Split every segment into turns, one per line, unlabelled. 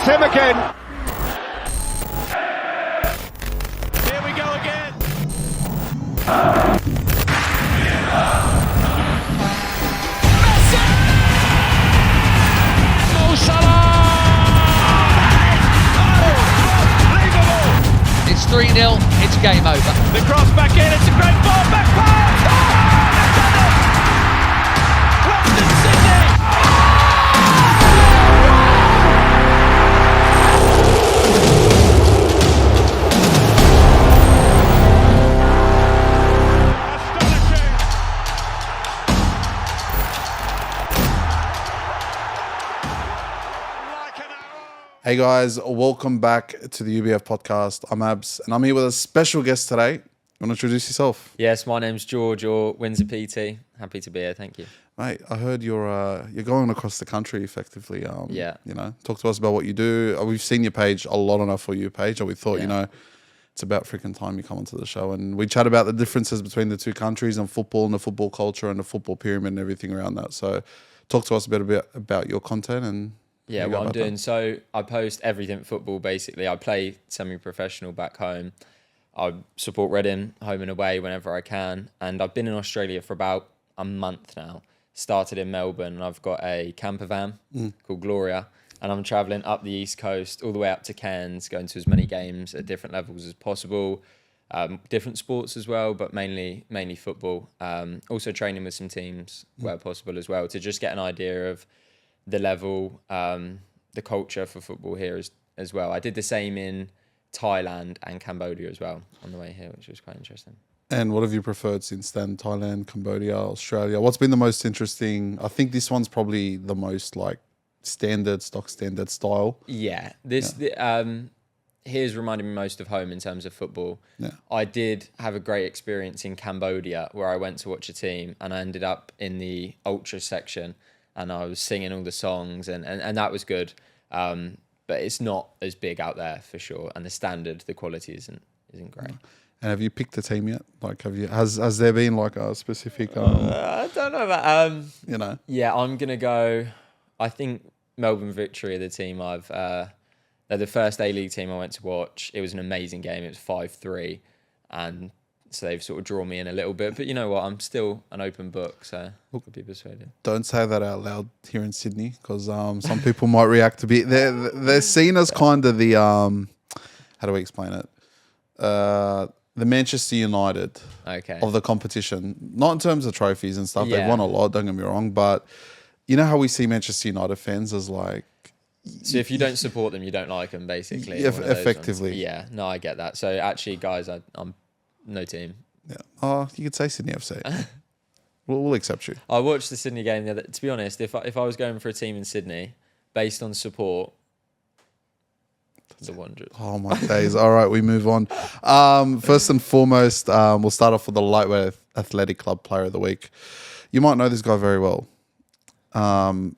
him again.
Here we go again. Messi! Mo Salah! Unbelievable!
It's 3-0, it's game over.
The cross back in, it's a great ball, back pass! Oh, they've done it! Western Sydney!
Hey guys, welcome back to the UBF podcast. I'm Abs and I'm here with a special guest today. You want to introduce yourself?
Yes, my name's George or WinserPT. Happy to be here, thank you.
Mate, I heard you're going across the country effectively.
Yeah.
You know, talk to us about what you do. We've seen your page a lot on our For You page, and we thought,
Yeah.
you know, it's about freaking time you come onto the show. And we chat about the differences between the two countries and football and the football culture and the football pyramid and everything around that. So talk to us a bit about your content and
Yeah,
you
what
go
I'm
about
doing.
that.
So I post everything football, basically. I play semi-professional back home. I support Reading home and away whenever I can. And I've been in Australia for about a month now. Started in Melbourne and I've got a camper van called Gloria. And I'm travelling up the East Coast, all the way up to Cairns, going to as many games at different levels as possible. Different sports as well, but mainly football. Also training with some teams where possible as well, to just get an idea of the level, the culture for football here as well. I did the same in Thailand and Cambodia as well on the way here, which was quite interesting.
And what have you preferred since then? Thailand, Cambodia, Australia? What's been the most interesting? I think this one's probably the most like stock standard style.
Yeah, here's reminded me most of home in terms of football.
Yeah.
I did have a great experience in Cambodia where I went to watch a team and I ended up in the ultra section and I was singing all the songs and that was good. But it's not as big out there for sure. And the quality isn't great.
And have you picked a team yet? Like, has there been like a specific?
I don't know about,
you know.
yeah, I'm going to go, I think Melbourne Victory are the team they're the first A-League team I went to watch. It was an amazing game. It was 5-3. And so they've sort of drawn me in a little bit. But you know what? I'm still an open book, so I could be persuaded.
Don't say that out loud here in Sydney, because some people might react a bit. They're seen as kind of the how do we explain it? The Manchester United
Okay.
of the competition. Not in terms of trophies and stuff. They've
Yeah.
won a lot. Don't get me wrong, but you know how we see Manchester United fans as like.
So if you don't support them, you don't like them, basically.
Yeah,
one of those
effectively.
ones. Yeah, no, I get that. So actually, guys, I'm no team.
Yeah. Oh, you could say Sydney FC. We'll accept you.
I watched the Sydney game the other. To be honest, if I was going for a team in Sydney based on support, the Wanderers.
Oh my days. All right, we move on. First and foremost, we'll start off with the Lightweight Athletic Club Player of the Week. You might know this guy very well.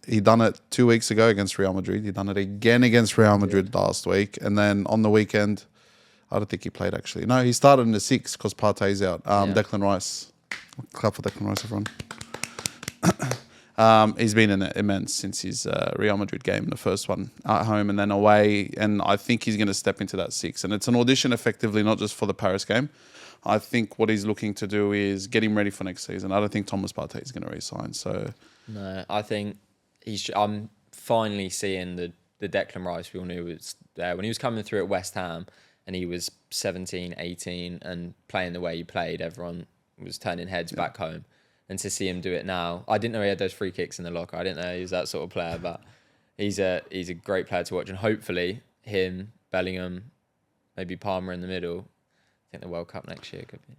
He done it 2 weeks ago against Real Madrid. He done it again against Real Madrid last week. And then on the weekend, I don't think he played actually. No, he started in the 6 because Partey's out. Declan Rice. Clap for Declan Rice, everyone. He's been in it immense since his Real Madrid game, the first one at home and then away. And I think he's going to step into that 6. And it's an audition effectively, not just for the Paris game. I think what he's looking to do is get him ready for next season. I don't think Thomas Partey is going to resign. So
No, I think I'm finally seeing the Declan Rice we all knew was there. When he was coming through at West Ham and he was 17, 18 and playing the way he played, everyone was turning heads back home. And to see him do it now, I didn't know he had those free kicks in the locker. I didn't know he was that sort of player, but he's a great player to watch. And hopefully him, Bellingham, maybe Palmer in the middle. I think the World Cup next year could be.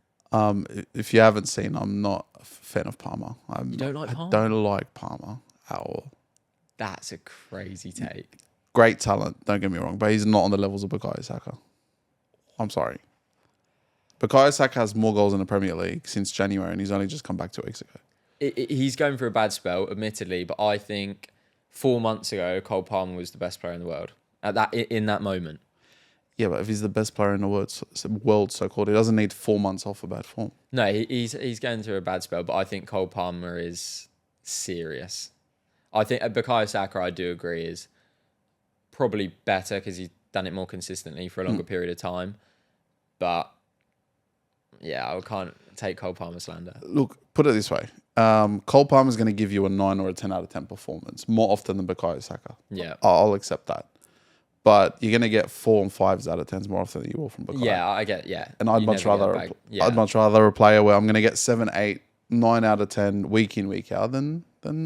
if you haven't seen, I'm not a fan of Palmer.
You don't like Palmer?
I don't like Palmer at all.
That's a crazy take.
Great talent, don't get me wrong, but he's not on the levels of Bukayo Saka. I'm sorry. Bukayo Saka has more goals in the Premier League since January, and he's only just come back 2 weeks ago.
He's going through a bad spell, admittedly, but I think 4 months ago, Cole Palmer was the best player in the world in that moment.
Yeah, but if he's the best player in the world, so-called, he doesn't need 4 months off of bad form.
No, he's going through a bad spell, but I think Cole Palmer is serious. I think Bukayo Saka, I do agree, is probably better because he's done it more consistently for a longer period of time. But yeah, I can't take Cole Palmer slander.
Look, put it this way. Cole Palmer is going to give you a 9 or a 10 out of 10 performance more often than Bukayo Saka.
Yeah.
I'll accept that. But you're going to get 4 and 5s out of 10s more often than you will from Bukayo.
Yeah, I get, yeah.
And I'd
You
much
never get
rather
it back. Yeah.
I'd much rather a player where I'm going to get 7, 8, 9 out of 10 week in, week out than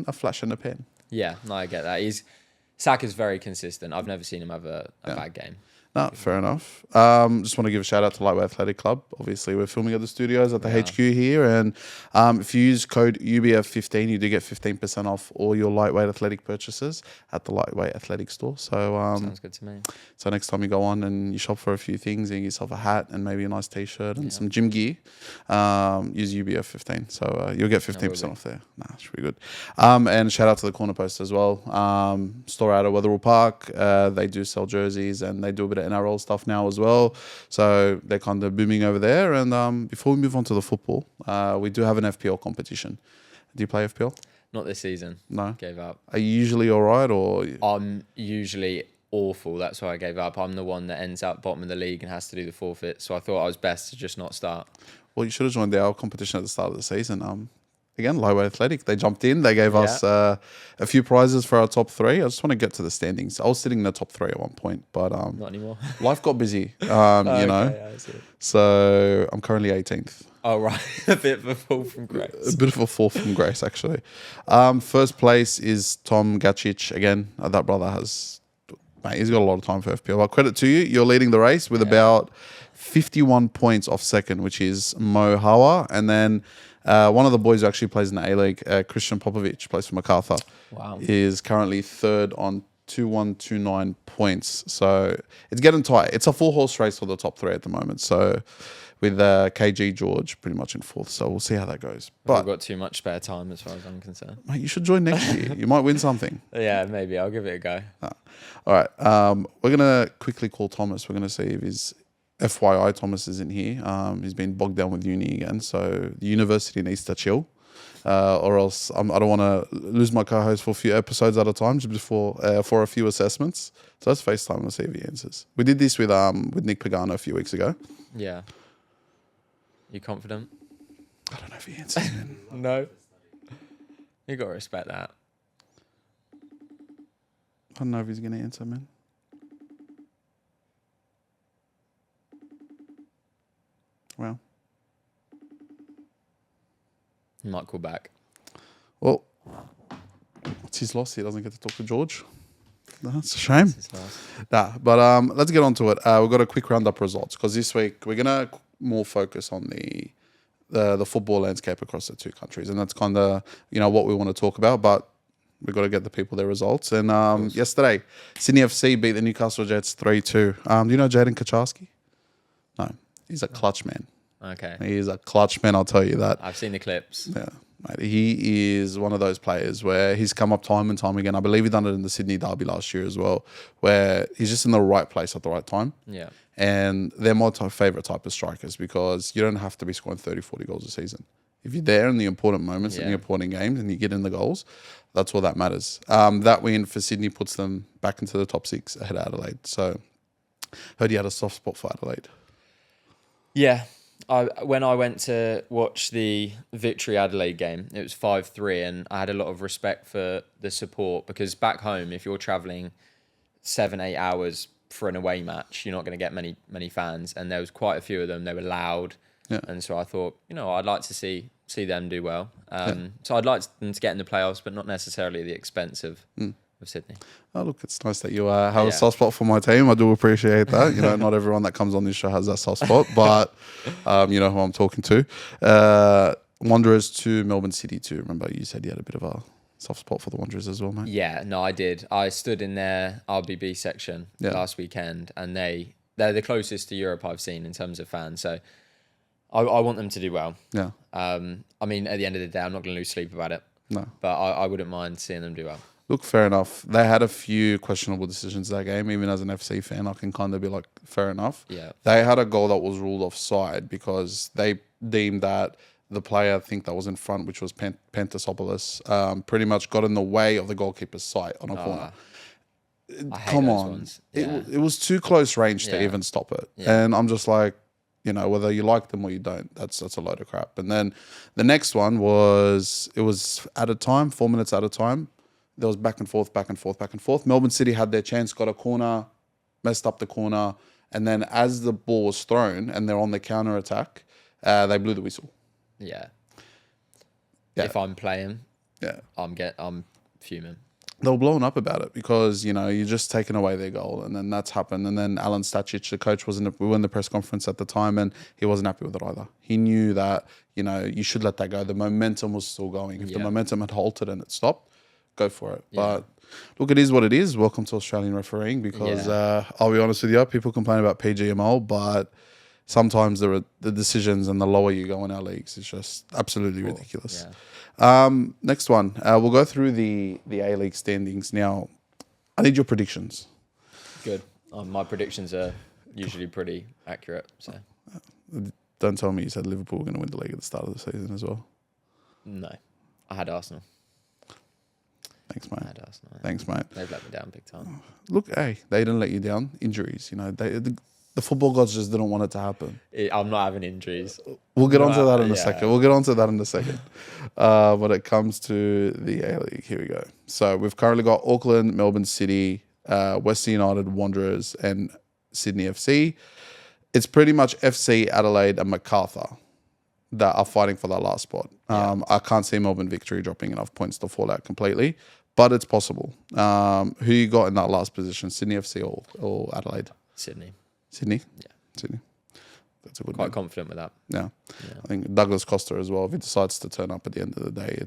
a flash in the pan.
Yeah, no, I get that. Saka's very consistent. I've never seen him have a bad game.
No, fair enough. Just want to give a shout out to Lightweight Athletic Club. Obviously, we're filming at the studios at the HQ here. And if you use code UBF15, you do get 15% off all your Lightweight Athletic purchases at the Lightweight Athletic store. So
Sounds good to me.
So next time you go on and you shop for a few things, you get yourself a hat and maybe a nice T-shirt and some gym gear, use UBF15. So you'll get 15% off there. Nah, it's pretty good. And shout out to the Corner Post as well. Store out of Wetherill Park. They do sell jerseys and they do a bit of NRL stuff now as well. So they're kind of booming over there. And before we move on to the football, we do have an FPL competition. Do you play FPL?
Not this season.
No.
Gave up.
Are you usually all right or?
I'm usually awful. That's why I gave up. I'm the one that ends up bottom of the league and has to do the forfeit. So I thought I was best to just not start.
Well, you should have joined our competition at the start of the season. Again, Lightweight Athletic. They jumped in. They gave us a few prizes for our top 3. I just want to get to the standings. I was sitting in the top 3 at one point, but
Not anymore.
life got busy, you know.
Okay, I see.
So I'm currently 18th.
Oh, right. A bit of a fall from grace.
A bit of a fall from grace, actually. First place is Tom Gacic. Again, that brother has... Mate, he's got a lot of time for FPL. Well, credit to you. You're leading the race with about 51 points off second, which is Mo Hawa. And then one of the boys who actually plays in the A-League, Christian Popovic, plays for MacArthur, is currently third on 2129 points. So it's getting tight. It's a full horse race for the top 3 at the moment. So with KG George pretty much in 4th. So we'll see how that goes. But
I've got too much spare time as far as I'm concerned.
mate, you should join next year. You might win something.
Yeah, maybe. I'll give it a go.
All right. We're going to quickly call Thomas. We're going to see if his FYI Thomas is in here. He's been bogged down with uni again. So the university needs to chill. Or else I don't want to lose my co-host for a few episodes at a time just for a few assessments. So let's FaceTime and see if he answers. We did this with Nick Pagano a few weeks ago.
Yeah. You confident?
I don't know if he answers, man.
No. You got to respect that.
I don't know if he's going to answer, man. Well.
You might call back.
Well, it's his loss. He doesn't get to talk to George. That's a shame. But let's get on to it. We've got a quick roundup results because this week we're going to more focus on the football landscape across the two countries. And that's kind of, what we want to talk about. But we've got to get the people their results. And yesterday, Sydney FC beat the Newcastle Jets 3-2. Do you know Jaden Kaczarski? No. He's a clutch man.
Okay.
He is a clutch man, I'll tell you that.
I've seen the clips.
Yeah, mate. He is one of those players where he's come up time and time again. I believe he done it in the Sydney derby last year as well, where he's just in the right place at the right time.
Yeah.
And they're my favourite type of strikers because you don't have to be scoring 30, 40 goals a season. If you're there in the important moments, in the important games, and you get in the goals, that's all that matters. That win for Sydney puts them back into the top 6 ahead of Adelaide. So, heard you had a soft spot for Adelaide.
Yeah. When I went to watch the Victory Adelaide game, it was 5-3, and I had a lot of respect for the support because back home, if you're travelling 7-8 hours for an away match, you're not going to get many fans, and there was quite a few of them. They were loud, and so I thought, I'd like to see them do well. So I'd like them to get in the playoffs, but not necessarily at the expense of Sydney.
Oh, look, it's nice that you have a soft spot for my team. I do appreciate that. Not everyone that comes on this show has that soft spot, but you know who I'm talking to. Wanderers to Melbourne City too. Remember, you said you had a bit of a soft spot for the Wanderers as well, mate?
Yeah, no, I did. I stood in their RBB section last weekend, and they're the closest to Europe I've seen in terms of fans. So I want them to do well.
Yeah.
At the end of the day, I'm not going to lose sleep about it.
No.
But I wouldn't mind seeing them do well.
Look, fair enough. They had a few questionable decisions that game. Even as an FC fan, I can kind of be like, fair enough.
Yeah.
They had a goal that was ruled offside because they deemed that the player, I think that was in front, which was Pantasopoulos, pretty much got in the way of the goalkeeper's sight on a corner.
I hate
Come
those
on.
ones. Yeah.
It was too close range to
Yeah.
even stop it.
Yeah.
And I'm just like, whether you like them or you don't, that's a load of crap. And then the next one was, it was at a time, 4 minutes at a time. There was back and forth, back and forth, back and forth. Melbourne City had their chance, got a corner, messed up the corner. And then as the ball was thrown and they're on the counter attack, they blew the whistle.
Yeah.
Yeah.
If I'm playing,
Yeah.
I'm fuming.
They were blowing up about it because, you're just taking away their goal. And then that's happened. And then Alan Stacic, the coach, we were in the press conference at the time and he wasn't happy with it either. He knew that, you should let that go. The momentum was still going. If the momentum had halted and it stopped, go for it.
Yeah.
But look, it is what it is. Welcome to Australian refereeing because I'll be honest with you, people complain about PGMO, but sometimes the decisions and the lower you go in our leagues is just absolutely ridiculous.
Yeah.
Next one. We'll go through the A-League standings. Now, I need your predictions.
Good. My predictions are usually pretty accurate. So
Don't tell me you said Liverpool were going to win the league at the start of the season as well.
no, I had Arsenal.
Thanks,
I
mate.
had Arsenal. Yeah.
Thanks, mate.
They've let me down big time.
Look, hey, they didn't let you down. Injuries, the football gods just didn't want it to happen.
I'm not having injuries.
We'll get onto that in a
Yeah.
second. We'll get onto that in a second. When it comes to the A-League, here we go. So we've currently got Auckland, Melbourne City, Western United, Wanderers, and Sydney FC. It's pretty much FC, Adelaide, and MacArthur that are fighting for that last spot. I can't see Melbourne Victory dropping enough points to fall out completely, but it's possible. Who you got in that last position, Sydney FC or Adelaide?
Sydney.
Sydney?
Yeah.
Sydney. That's a good
Quite
one.
confident with that.
Yeah. I think Douglas Costa as well, if he decides to turn up at the end of the day,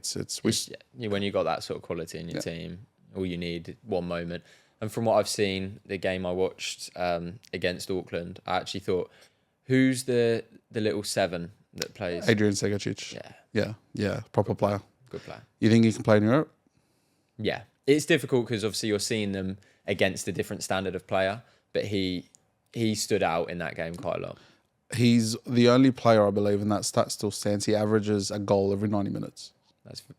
When you got that sort of quality in your team, all you need one moment. And from what I've seen, the game I watched against Auckland, I actually thought, who's the little seven that plays?
Adrian Segacic. Yeah. Proper player.
Good player.
You think he can play in Europe?
Yeah. It's difficult because obviously you're seeing them against a different standard of player, but he stood out in that game quite a lot.
He's the only player, I believe, and that stat still stands. He averages a goal every 90 minutes.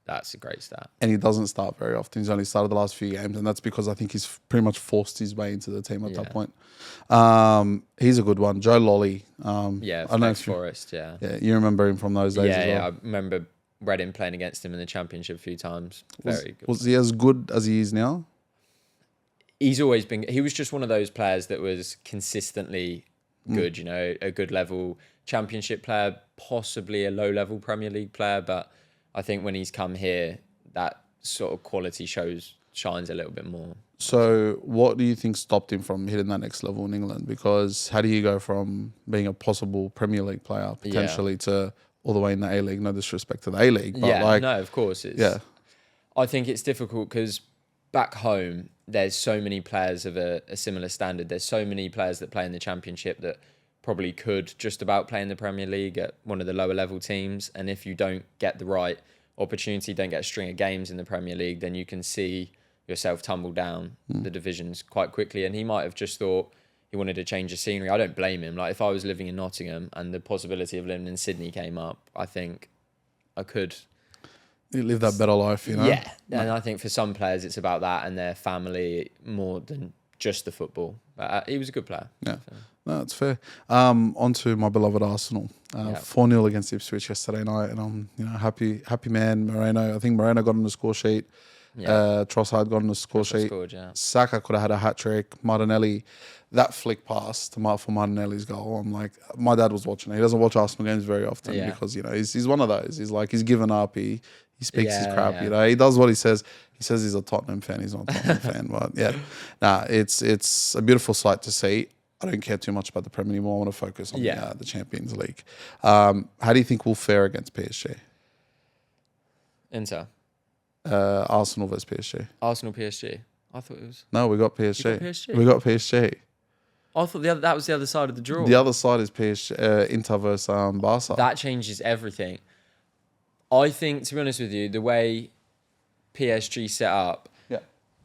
That's a great stat.
And he doesn't start very often. He's only started the last few games, and that's because I think he's pretty much forced his way into the team at that point. He's a good one. Joe Lolly. I don't know if
Forest, yeah.
Yeah, you remember him from those days as well.
Yeah, I remember Reading playing against him in the Championship a few times. Very good.
Was he as good as he is now?
He's always been. He was just one of those players that was consistently good. A good level Championship player, possibly a low level Premier League player. But I think when he's come here, that sort of quality shines a little bit more.
So, what do you think stopped him from hitting that next level in England? Because how do you go from being a possible Premier League player potentially to all the way in the A-League? No disrespect to the A-League, but
no, of course, I think it's difficult because back home, there's so many players of a similar standard. There's so many players that play in the Championship that probably could just about play in the Premier League at one of the lower level teams. And if you don't get the right opportunity, don't get a string of games in the Premier League, then you can see yourself tumble down the divisions quite quickly. And he might have just thought he wanted to change the scenery. I don't blame him. Like, if I was living in Nottingham and the possibility of living in Sydney came up, I think I could...
You live that better life,
Yeah, and I think for some players it's about that and their family more than just the football. But he was a good player.
Yeah, no, that's fair. On to my beloved Arsenal. 4-0 against Ipswich yesterday night, and I'm happy man. Moreno, I think Moreno got on the score sheet. Trossard got on the score sheet.
Scored, yeah.
Saka could have had a hat trick. Martinelli, that flick pass for Martinelli's goal. I'm like, my dad was watching it. He doesn't watch Arsenal games very often because he's one of those. He's like, he's given up. He speaks his crap. He does what he says. He says he's a Tottenham fan. He's not a Tottenham fan, but it's a beautiful sight to see. I don't care too much about the Premier anymore. I want to focus on the Champions League. How do you think we'll fare against PSG?
Inter.
Arsenal versus PSG.
Arsenal PSG. I thought it was...
No, we got PSG.
You got PSG?
We got PSG.
I thought that was the other side of the draw.
The other side is PSG, Inter versus Barca.
That changes everything. I think, to be honest with you, the way PSG set up,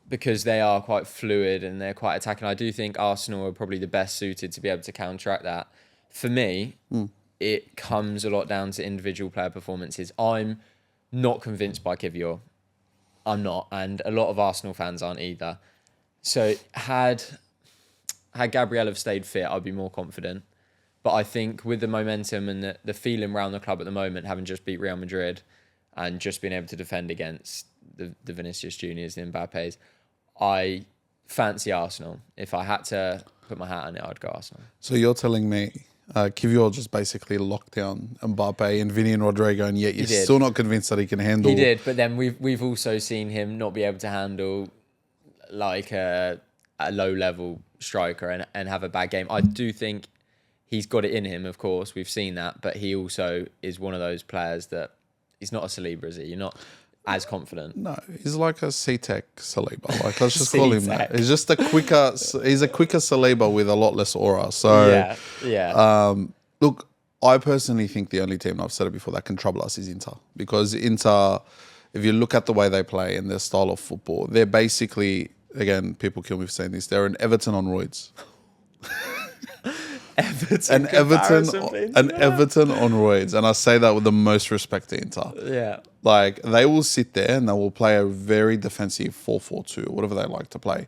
because they are quite fluid and they're quite attacking, I do think Arsenal are probably the best suited to be able to counteract that. For me, it comes a lot down to individual player performances. I'm not convinced by Kivior. I'm not, and a lot of Arsenal fans aren't either. So had Gabriel have stayed fit, I'd be more confident. But I think with the momentum and the feeling around the club at the moment, having just beat Real Madrid and just being able to defend against the Vinicius Juniors, the Mbappes, I fancy Arsenal. If I had to put my hat on it, I'd go Arsenal.
So you're telling me Kivior just basically locked down Mbappe and Vinny and Rodrigo, and yet you're still not convinced that he can handle...
He did, but then we've also seen him not be able to handle like a low-level striker and have a bad game. I do think he's got it in him, of course. We've seen that, but he also is one of those players that he's not a Saliba, is he? You're not as confident.
No, he's like a C-Tech Saliba. Like, let's just call him that. He's just a quicker Saliba with a lot less aura. So, look, I personally think the only team, and I've said it before, that can trouble us is Inter. Because Inter, if you look at the way they play and their style of football, they're basically, again, people kill me for saying this, they're an Everton on roids. Everton on roids, and I say that with the most respect to Inter.
Yeah,
like they will sit there and they will play a very defensive 4-4-2, whatever they like to play,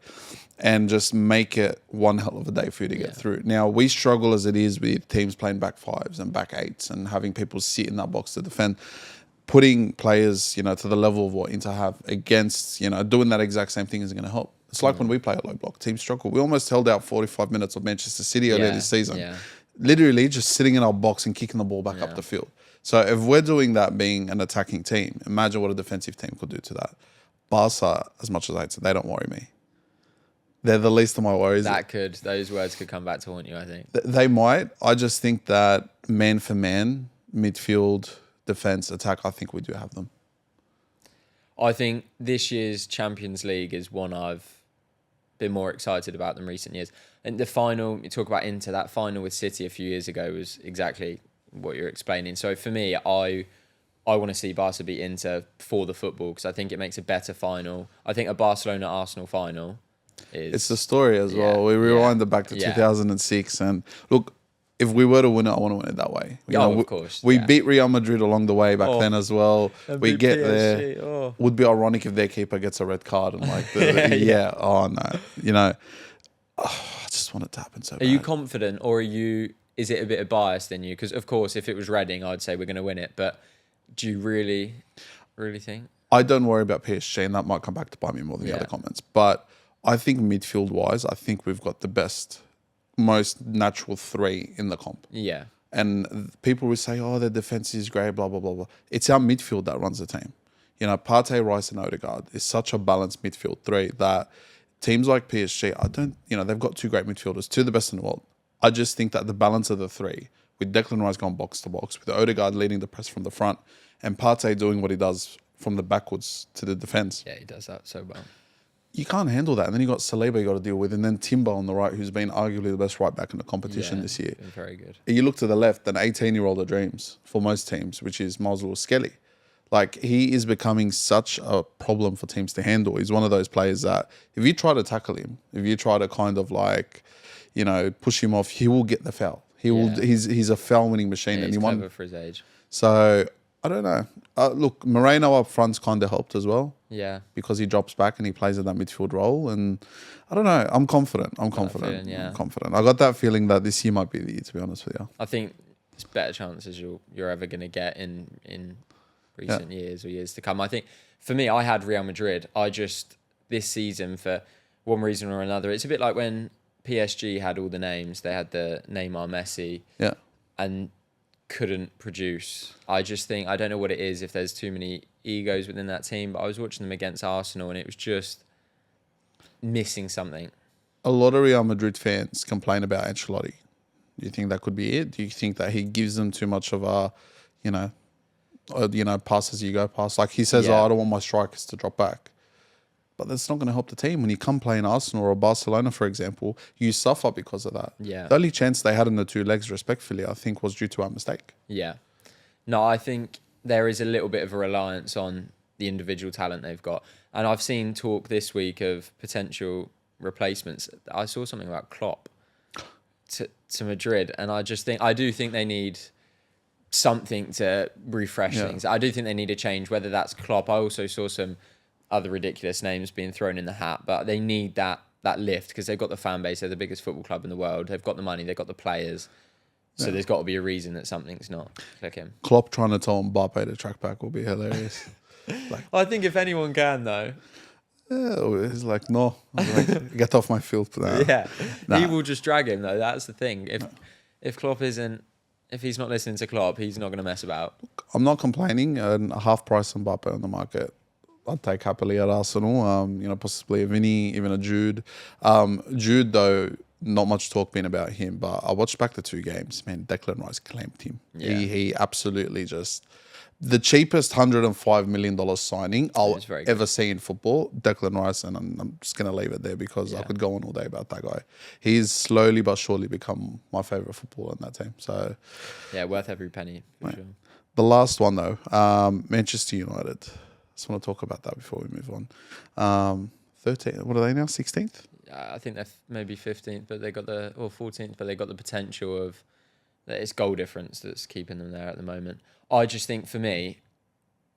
and just make it one hell of a day for you to get through. Now we struggle as it is with teams playing back fives and back eights and having people sit in that box to defend. Putting players, to the level of what Inter have against, doing that exact same thing is going to help. It's like when we play a low block, teams struggle. We almost held out 45 minutes of Manchester City earlier this season. Yeah. Literally just sitting in our box and kicking the ball back up the field. So if we're doing that being an attacking team, imagine what a defensive team could do to that. Barca, as much as I say, they don't worry me. They're the least of my worries.
Those words could come back to haunt you, I think.
They might. I just think that man for man, midfield, defense, attack, I think we do have them.
I think this year's Champions League is one I've been more excited about than recent years. And the final, you talk about Inter, that final with City a few years ago was exactly what you're explaining. So for me, I want to see Barca beat Inter for the football because I think it makes a better final. I think a Barcelona-Arsenal final is...
It's the story as well. We rewind it back to 2006 and look, if we were to win it, I want to win it that way.
Of course.
We beat Real Madrid along the way back then as well. We get PSG, there. Would be ironic if their keeper gets a red card and like, I just want it to happen so bad.
Are you confident or is it a bit of bias in you? Because of course, if it was Reading, I'd say we're going to win it. But do you really think?
I don't worry about PSG, and that might come back to bite me more than the other comments. But I think midfield-wise, I think we've got the best, most natural three in the comp.
Yeah.
And people will say, their defense is great, blah, blah, blah, blah. It's our midfield that runs the team. Partey, Rice and Odegaard is such a balanced midfield three that teams like PSG, they've got two great midfielders, two of the best in the world. I just think that the balance of the three, with Declan Rice going box to box, with Odegaard leading the press from the front, and Partey doing what he does from the backwards to the defense.
Yeah, he does that so well.
You can't handle that. And then you got Saliba you got to deal with, and then Timber on the right, who's been arguably the best right back in the competition this year.
Been very good.
You look to the left, an 18-year-old of dreams for most teams, which is Miles Skelly. Like, he is becoming such a problem for teams to handle. He's one of those players that if you try to tackle him, if you try to kind of like, push him off, he will get the foul. He's a foul-winning machine.
Yeah, he's clever for his age.
So, I don't know. Look, Moreno up front's kind of helped as well.
Yeah.
Because he drops back and he plays in that midfield role. And I don't know. I'm confident. I'm confident. I got that feeling that this year might be the year, to be honest with you.
I think it's better chances you're ever going to get in recent years or years to come. I think, for me, I had Real Madrid. This season, for one reason or another, it's a bit like when PSG had all the names. They had the Neymar, Messi.
Yeah.
And couldn't produce. I just think, I don't know what it is, if there's too many egos within that team, but I was watching them against Arsenal and it was just missing something.
A lot of Real Madrid fans complain about Ancelotti. Do you think that could be it? Do you think that he gives them too much of a, pass as you go pass? Like he says, I don't want my strikers to drop back. But that's not going to help the team. When you come play in Arsenal or Barcelona, for example, you suffer because of that.
Yeah.
The only chance they had in the two legs, respectfully, I think was due to our mistake.
Yeah. No, I think there is a little bit of a reliance on the individual talent they've got. And I've seen talk this week of potential replacements. I saw something about Klopp to Madrid. And I do think they need something to refresh things. I do think they need a change, whether that's Klopp. I also saw some other ridiculous names being thrown in the hat, but they need that that lift because they've got the fan base. They're the biggest football club in the world. They've got the money. They've got the players. So there's got to be a reason that something's not clicking.
Klopp trying to tell Mbappe to track back will be hilarious.
I think if anyone can, though,
Yeah, he's like, no, get off my field. Nah.
he will just drag him, though. That's the thing. If Klopp isn't, if he's not listening to Klopp, he's not going to mess about.
I'm not complaining. A half price Mbappe on the market, I'd take happily at Arsenal. Possibly a Vinny, even a Jude. Jude, though, not much talk been about him, but I watched back the 2 games. Man, Declan Rice claimed him.
Yeah.
He absolutely just... The cheapest $105 million signing I'll ever see in football, Declan Rice, and I'm just going to leave it there because I could go on all day about that guy. He's slowly but surely become my favourite footballer in that team. So,
yeah, worth every penny, for sure.
The last one, though, Manchester United. Just want to talk about that before we move on. 13, what are they now, 16th?
I think they're maybe 15th, but they got or 14th, but they got the potential of... It's goal difference that's keeping them there at the moment. I just think for me,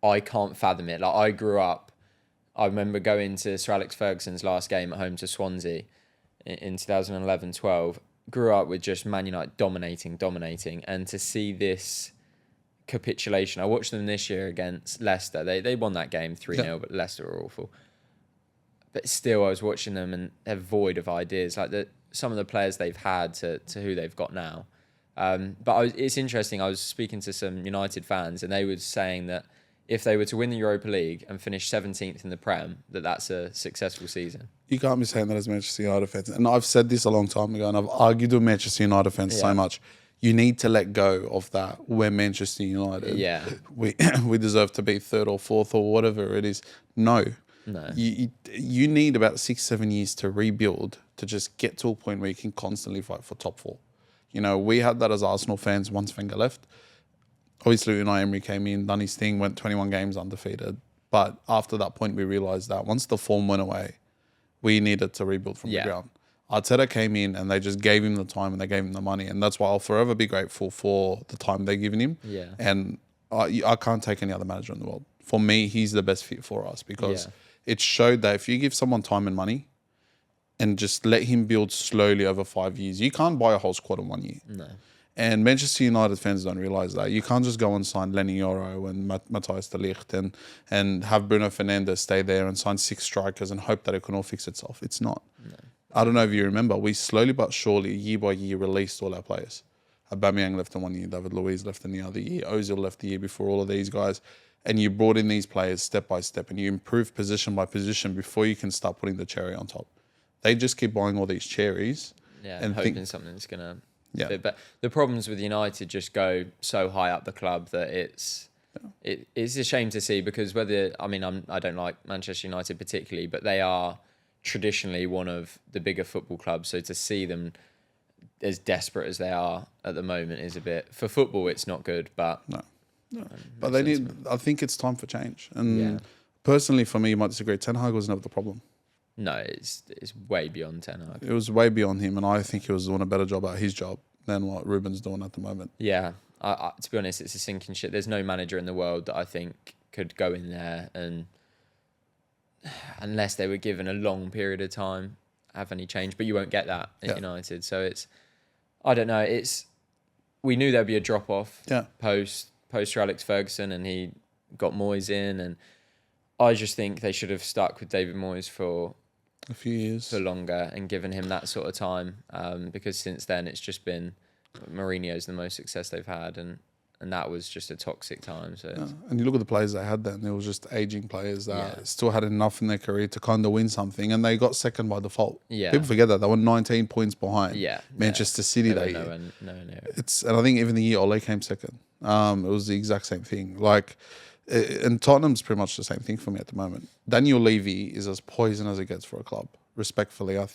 I can't fathom it. Like I grew up, I remember going to Sir Alex Ferguson's last game at home to Swansea in 2011-12. Grew up with just Man United dominating, and to see this capitulation. I watched them this year against Leicester. They won that game 3-0, but Leicester were awful. But still, I was watching them and they're void of ideas. Like some of the players they've had to who they've got now. It's interesting. I was speaking to some United fans, and they were saying that if they were to win the Europa League and finish 17th in the Prem, that's a successful season.
You can't be saying that as Manchester United fans. And I've said this a long time ago, and I've argued with Manchester United fans so much. You need to let go of that. We're Manchester United.
Yeah.
We deserve to be 3rd or 4th or whatever it is. No. You need about 6-7 years to rebuild to just get to a point where you can constantly fight for top 4. We had that as Arsenal fans once Wenger left. Obviously, Unai Emery came in, done his thing, went 21 games undefeated. But after that point, we realised that once the form went away, we needed to rebuild from the ground. Arteta came in and they just gave him the time and they gave him the money. And that's why I'll forever be grateful for the time they've given him.
Yeah.
And I can't take any other manager in the world. For me, he's the best fit for us because it showed that if you give someone time and money, and just let him build slowly over 5 years. You can't buy a whole squad in 1 year.
No.
And Manchester United fans don't realise that. You can't just go and sign Lenny Yoro and Matthias de Ligt and have Bruno Fernandes stay there and sign 6 strikers and hope that it can all fix itself. It's not. No. I don't know if you remember, we slowly but surely, year by year, released all our players. Aubameyang left in 1 year, David Luiz left in the other year, Ozil left the year before all of these guys. And you brought in these players step by step and you improve position by position before you can start putting the cherry on top. They just keep buying all these cherries.
Yeah, and hoping something's going to fit. But the problems with United just go so high up the club that it's a shame to see because I don't like Manchester United particularly, but they are traditionally one of the bigger football clubs. So to see them as desperate as they are at the moment is a bit... For football, it's not good, but... No.
But they need... I think it's time for change. And personally, for me, you might disagree. Ten Hag was never the problem.
No, it's way beyond Ten Hag.
It was way beyond him, and I think he was doing a better job at his job than what Ruben's doing at the moment.
Yeah, to be honest, it's a sinking ship. There's no manager in the world that I think could go in there and, unless they were given a long period of time, have any change. But you won't get that at United. So I don't know. We knew there'd be a drop off post Sir Alex Ferguson, and he got Moyes in, and I just think they should have stuck with David Moyes for
a few years
for longer and given him that sort of time because since then it's just been Mourinho's the most success they've had and that was just a toxic time. So
and you look at the players they had then, they were just aging players that still had enough in their career to kind of win something, and they got second by default. People forget that they were 19 points behind Manchester City that year. And I think even the year Ole came second, it was the exact same thing. And Tottenham's pretty much the same thing for me at the moment. Daniel Levy is as poison as it gets for a club, respectfully. I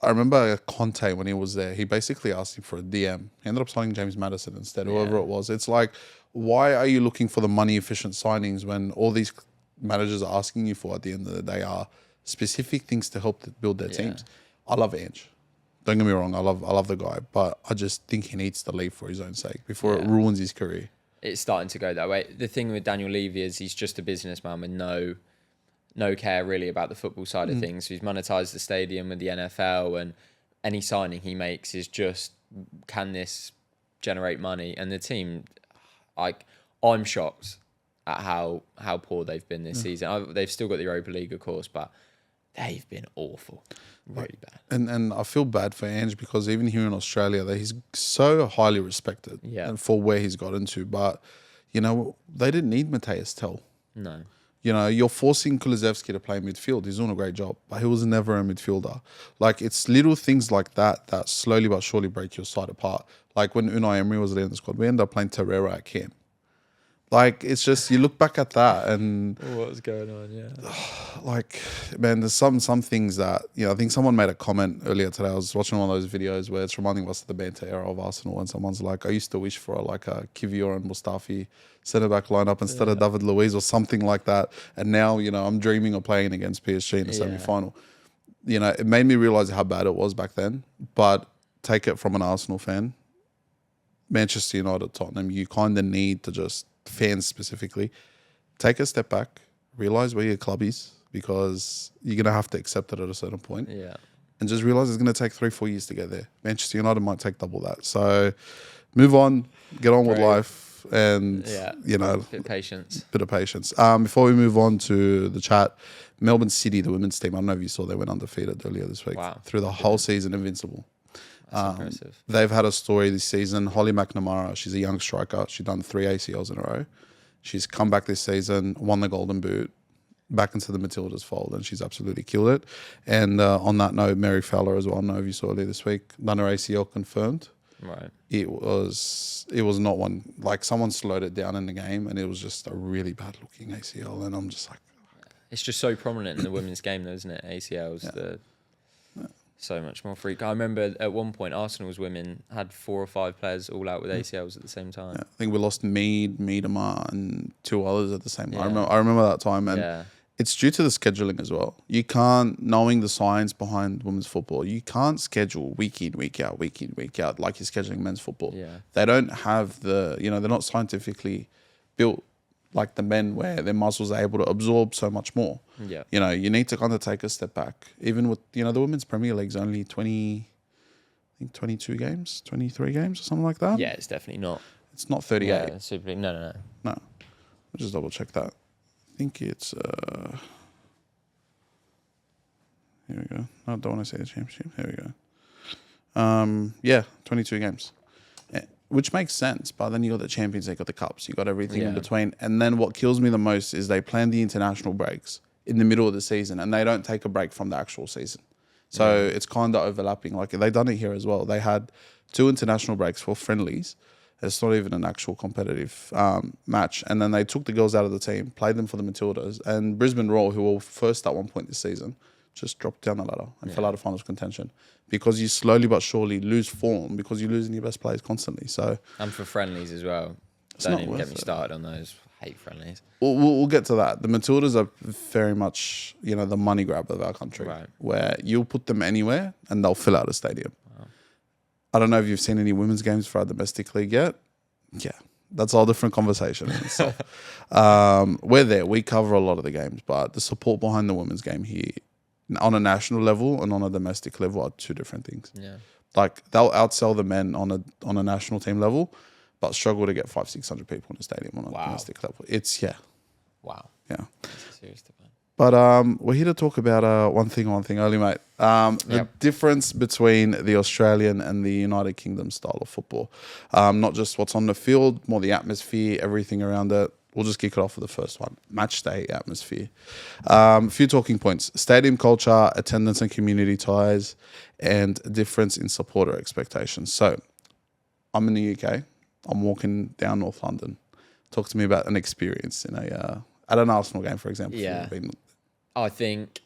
remember Conte, when he was there, he basically asked him for a DM. He ended up signing James Maddison instead, whoever it was. It's like, why are you looking for the money-efficient signings when all these managers are asking you for, at the end of the day, are specific things to help build their teams? I love Ange. Don't get me wrong, I love the guy, but I just think he needs to leave for his own sake before it ruins his career.
It's starting to go that way. The thing with Daniel Levy is he's just a businessman with no care really about the football side of things. So he's monetized the stadium with the NFL, and any signing he makes is just, can this generate money? And the team, I'm shocked at how poor they've been this season. They've still got the Europa League, of course, but they've been awful, really bad.
And I feel bad for Ange because even here in Australia, that he's so highly respected and for where he's got into. But, you know, they didn't need Mateus Tell.
No.
You know, you're forcing Kulusevski to play midfield. He's doing a great job, but he was never a midfielder. Like, it's little things like that that slowly but surely break your side apart. Like when Unai Emery was leading the squad, we ended up playing Torreira at camp. Like, it's just, you look back at that and...
What was going on, yeah.
Like, man, there's some things that, you know, I think someone made a comment earlier today. I was watching one of those videos where it's reminding us of the banter era of Arsenal, and someone's like, I used to wish for a Kivior and Mustafi centre-back lineup instead of David Luiz or something like that. And now, you know, I'm dreaming of playing against PSG in the semi-final. You know, it made me realise how bad it was back then. But take it from an Arsenal fan. Manchester United, Tottenham, you kind of need to just... fans specifically, take a step back, realize where your club is, because you're going to have to accept it at a certain point.
Yeah.
And just realize it's going to take 3-4 years to get there. Manchester United might take double that. So move on, get on with life, and, you know,
bit of patience.
Before we move on to the chat, Melbourne City, the women's team, I don't know if you saw, they went undefeated earlier this week.
Wow.
Through the whole season, invincible.
That's impressive.
They've had a story this season. Holly McNamara, she's a young striker. She's done 3 ACLs in a row. She's come back this season, won the Golden Boot, back into the Matildas fold, and she's absolutely killed it. And on that note, Mary Fowler as well, I don't know if you saw earlier this week, done her ACL confirmed.
Right.
It was not one, like someone slowed it down in the game, and it was just a really bad looking ACL. And I'm just like...
It's just so prominent in the women's game though, isn't it? ACLs, so much more freak. I remember at one point Arsenal's women had 4 or 5 players all out with ACLs at the same time.
Yeah, I think we lost Miedema, and 2 others at the same time.
Yeah.
I remember that time, and it's due to the scheduling as well. You can't, knowing the science behind women's football, you can't schedule week in, week out like you're scheduling men's football.
Yeah.
They don't have the, you know, they're not scientifically built like the men, where their muscles are able to absorb so much more.
Yeah.
You know, you need to kind of take a step back. Even with, you know, the Women's Premier League's only 22 games, 23 games or something like that.
Yeah, it's definitely not.
It's not 38.
Yeah, Super League. No.
No. I'll just double check that. I think it's, here we go. I don't want to say the championship. Here we go. Yeah, 22 games. Which makes sense, but then you got the Champions League, got the Cups, you got everything in between. And then what kills me the most is they plan the international breaks in the middle of the season, and they don't take a break from the actual season. So it's kind of overlapping. Like, they've done it here as well. They had 2 international breaks for friendlies. It's not even an actual competitive match. And then they took the girls out of the team, played them for the Matildas, and Brisbane Roar, who were first at one point this season, just dropped down the ladder and fell out of finals contention, because you slowly but surely lose form because you're losing your best players constantly. So,
and for friendlies as well. Don't even get me started on those. I hate friendlies.
We'll get to that. The Matildas are very much, you know, the money grab of our country, where you'll put them anywhere and they'll fill out a stadium. Wow. I don't know if you've seen any women's games for our domestic league yet. Yeah, that's a whole different conversation in itself. We're there. We cover a lot of the games, but the support behind the women's game here on a national level and on a domestic level are 2 different things. Yeah, like they'll outsell the men on a national team level, but struggle to get 500-600 people in the stadium on a domestic level. It's
wow.
Yeah.
That's a serious debate.
But we're here to talk about one thing only, mate. The difference between the Australian and the United Kingdom style of football. Not just what's on the field, more the atmosphere, everything around it. We'll just kick it off with the first one. Match day atmosphere. A few talking points. Stadium culture, attendance and community ties, and difference in supporter expectations. So, I'm in the UK. I'm walking down North London. Talk to me about an experience in at an Arsenal game, for example.
Yeah. I think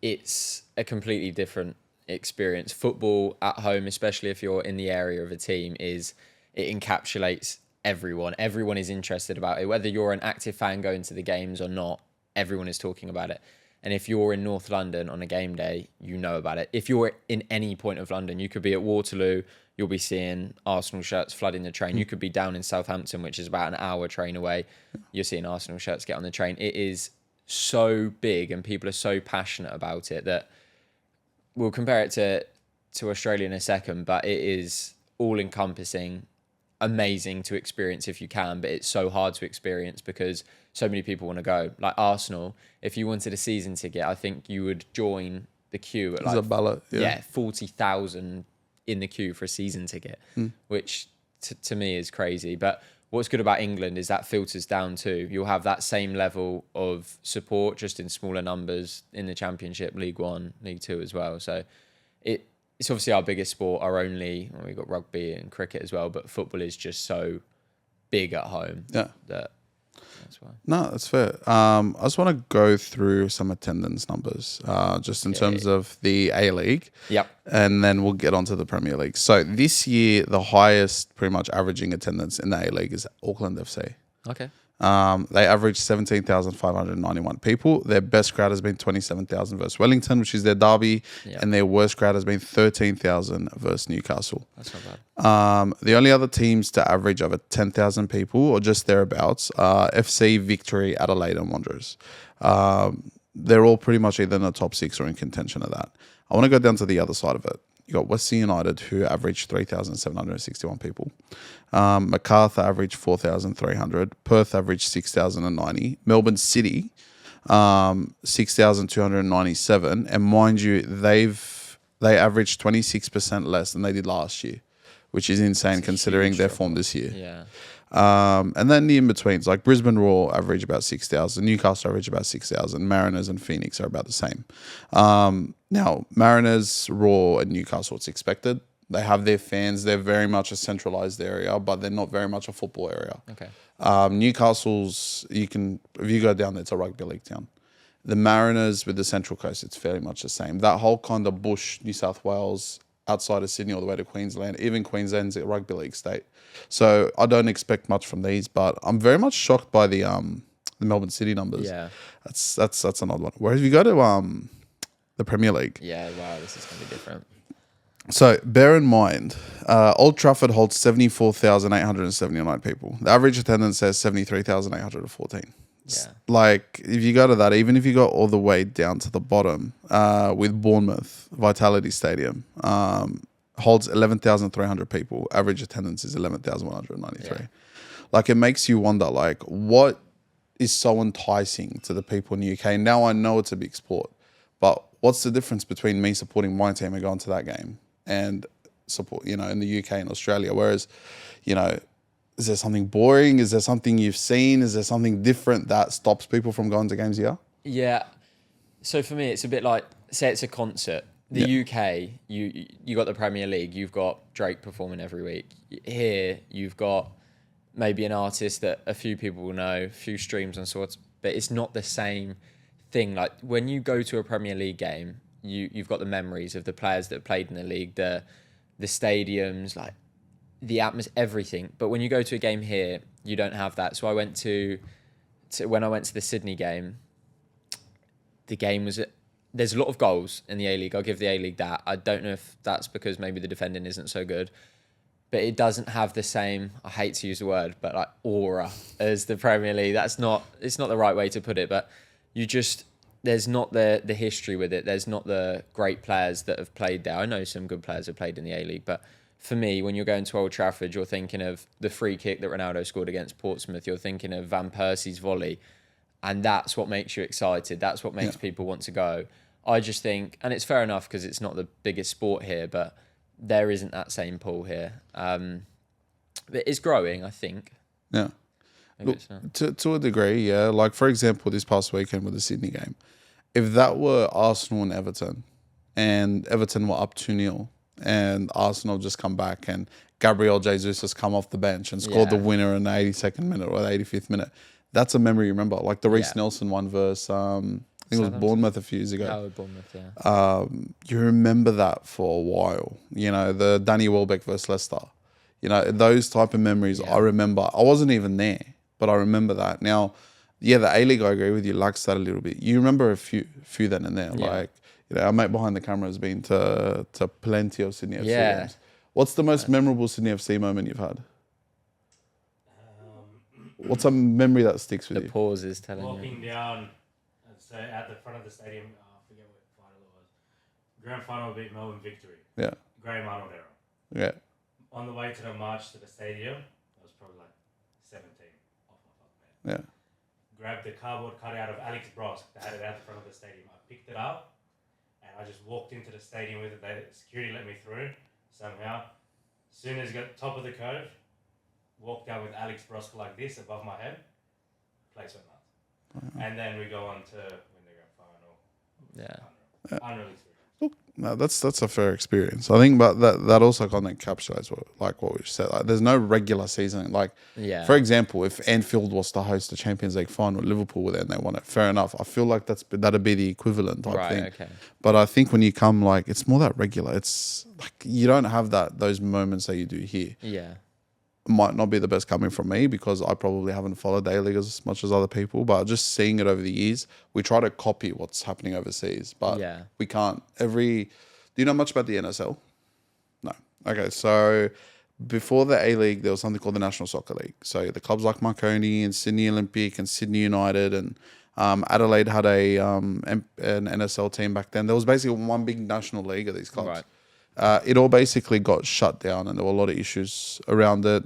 it's a completely different experience. Football at home, especially if you're in the area of a team, it encapsulates everyone. Everyone is interested about it. Whether you're an active fan going to the games or not, everyone is talking about it. And if you're in North London on a game day, you know about it. If you're in any point of London, you could be at Waterloo, you'll be seeing Arsenal shirts flooding the train. You could be down in Southampton, which is about an hour train away. You're seeing Arsenal shirts get on the train. It is so big and people are so passionate about it that we'll compare it to Australia in a second, but it is all encompassing, amazing to experience if you can, but it's so hard to experience because so many people want to go. Like Arsenal, if you wanted a season ticket, I think you would join the queue at
It's a ballot. Yeah.
40,000 in the queue for a season ticket, which to me is crazy. But what's good about England is that filters down too. You'll have that same level of support, just in smaller numbers in the Championship, League One, League Two as well. So it's obviously our biggest sport. We've got rugby and cricket as well, but football is just so big at home.
Yeah.
That's why.
No, that's fair. I just want to go through some attendance numbers, just in terms of the A-League.
Yep.
And then we'll get onto the Premier League. So this year, the highest pretty much averaging attendance in the A-League is Auckland FC.
Okay.
They averaged 17,591 people. Their best crowd has been 27,000 versus Wellington, which is their derby.
Yep.
And their worst crowd has been 13,000 versus Newcastle.
That's not bad.
The only other teams to average over 10,000 people or just thereabouts are FC, Victory, Adelaide and Wanderers. They're all pretty much either in the top 6 or in contention of that. I want to go down to the other side of it. You got Western United, who averaged 3,761 people. Macarthur averaged 4,300. Perth averaged 6,090. Melbourne City, 6,297. And mind you, they averaged 26% less than they did last year, which is insane considering their form this year.
Yeah.
And then the in-betweens, like Brisbane Raw average about 6,000, Newcastle average about 6,000, Mariners and Phoenix are about the same. Now, Mariners, Raw and Newcastle, it's expected. They have their fans. They're very much a centralised area, but they're not very much a football area.
Okay.
Newcastle's, if you go down there, it's a rugby league town. The Mariners with the Central Coast, it's fairly much the same. That whole kind of bush, New South Wales, outside of Sydney all the way to Queensland, even Queensland's a rugby league state. So I don't expect much from these, but I'm very much shocked by the Melbourne City numbers.
Yeah.
That's an odd one. Whereas if you go to the Premier League.
Yeah, wow, this is going to be different.
So bear in mind, Old Trafford holds 74,879 people. The average attendance says 73,814.
Yeah.
Like, if you go to that, even if you go all the way down to the bottom, with Bournemouth, Vitality Stadium, holds 11,300 people. Average attendance is 11,193.
Yeah.
Like, it makes you wonder, like, what is so enticing to the people in the UK? Now I know it's a big sport, but what's the difference between me supporting my team and going to that game and support, in the UK and Australia? Whereas, is there something boring? Is there something you've seen? Is there something different that stops people from going to games here?
Yeah. So for me, it's a bit like, say it's a concert. The UK, you got the Premier League. You've got Drake performing every week. Here, you've got maybe an artist that a few people will know, a few streams and sorts, but it's not the same thing. Like when you go to a Premier League game, you've got the memories of the players that have played in the league, the stadiums, like the atmosphere, everything. But when you go to a game here, you don't have that. So I went when I went to the Sydney game, the game was, there's a lot of goals in the A-League. I'll give the A-League that. I don't know if that's because maybe the defending isn't so good, but it doesn't have the same, I hate to use the word, but like aura as the Premier League. It's not the right way to put it, but there's not the history with it. There's not the great players that have played there. I know some good players have played in the A-League, but for me, when you're going to Old Trafford, you're thinking of the free kick that Ronaldo scored against Portsmouth. You're thinking of Van Persie's volley, and that's what makes you excited. That's what makes people want to go. I just think, and it's fair enough because it's not the biggest sport here, but there isn't that same pool here. But it's growing, I think.
Yeah. Look, to a degree, yeah. Like, for example, this past weekend with the Sydney game, if that were Arsenal and Everton were up 2-0 and Arsenal just come back and Gabriel Jesus has come off the bench and scored the winner in the 82nd minute or the 85th minute, that's a memory you remember. Like the Reece Nelson one versus, I think it was Bournemouth a few years ago.
Oh, Bournemouth, yeah.
You remember that for a while. The Danny Welbeck versus Leicester. Those type of memories I remember. I wasn't even there, but I remember that. Now, the A-League, I agree with you, lacks that a little bit. You remember a few then and there. Yeah. Like, our mate behind the camera has been to plenty of Sydney FC games. What's the most memorable Sydney FC moment you've had? What's a memory that sticks with you?
The pause is telling
Walking down So at the front of the stadium, I forget what final it was. Grand final beat Melbourne Victory.
Yeah.
Graham Arnold era.
Yeah.
On the way to the march to the stadium, I was probably like 17 off my fuck man.
Yeah.
Grabbed the cardboard cutout of Alex Brosk that had it out the front of the stadium. I picked it up and I just walked into the stadium with it. The security let me through somehow. As soon as I got top of the curve, walked out with Alex Brosk like this above my head. Place went nuts. And then we go on to win the grand final.
Yeah.
Unreal experience.
No, that's a fair experience. I think, but that also kind of encapsulates what we've said. Like, there's no regular season. Like,
Yeah.
for example, if Anfield was to host the Champions League final, Liverpool were there and they won it. Fair enough. I feel like that'd be the equivalent type thing.
Okay.
But I think when you come, like, it's more that regular. It's like you don't have those moments that you do here.
Yeah.
Might not be the best coming from me because I probably haven't followed A-League as much as other people, but just seeing it over the years, we try to copy what's happening overseas, but we can't. Do you know much about the NSL? No. Okay, so before the A-League, there was something called the National Soccer League. So the clubs like Marconi and Sydney Olympic and Sydney United and Adelaide had an NSL team back then. There was basically one big national league of these clubs.
Right.
It all basically got shut down and there were a lot of issues around it,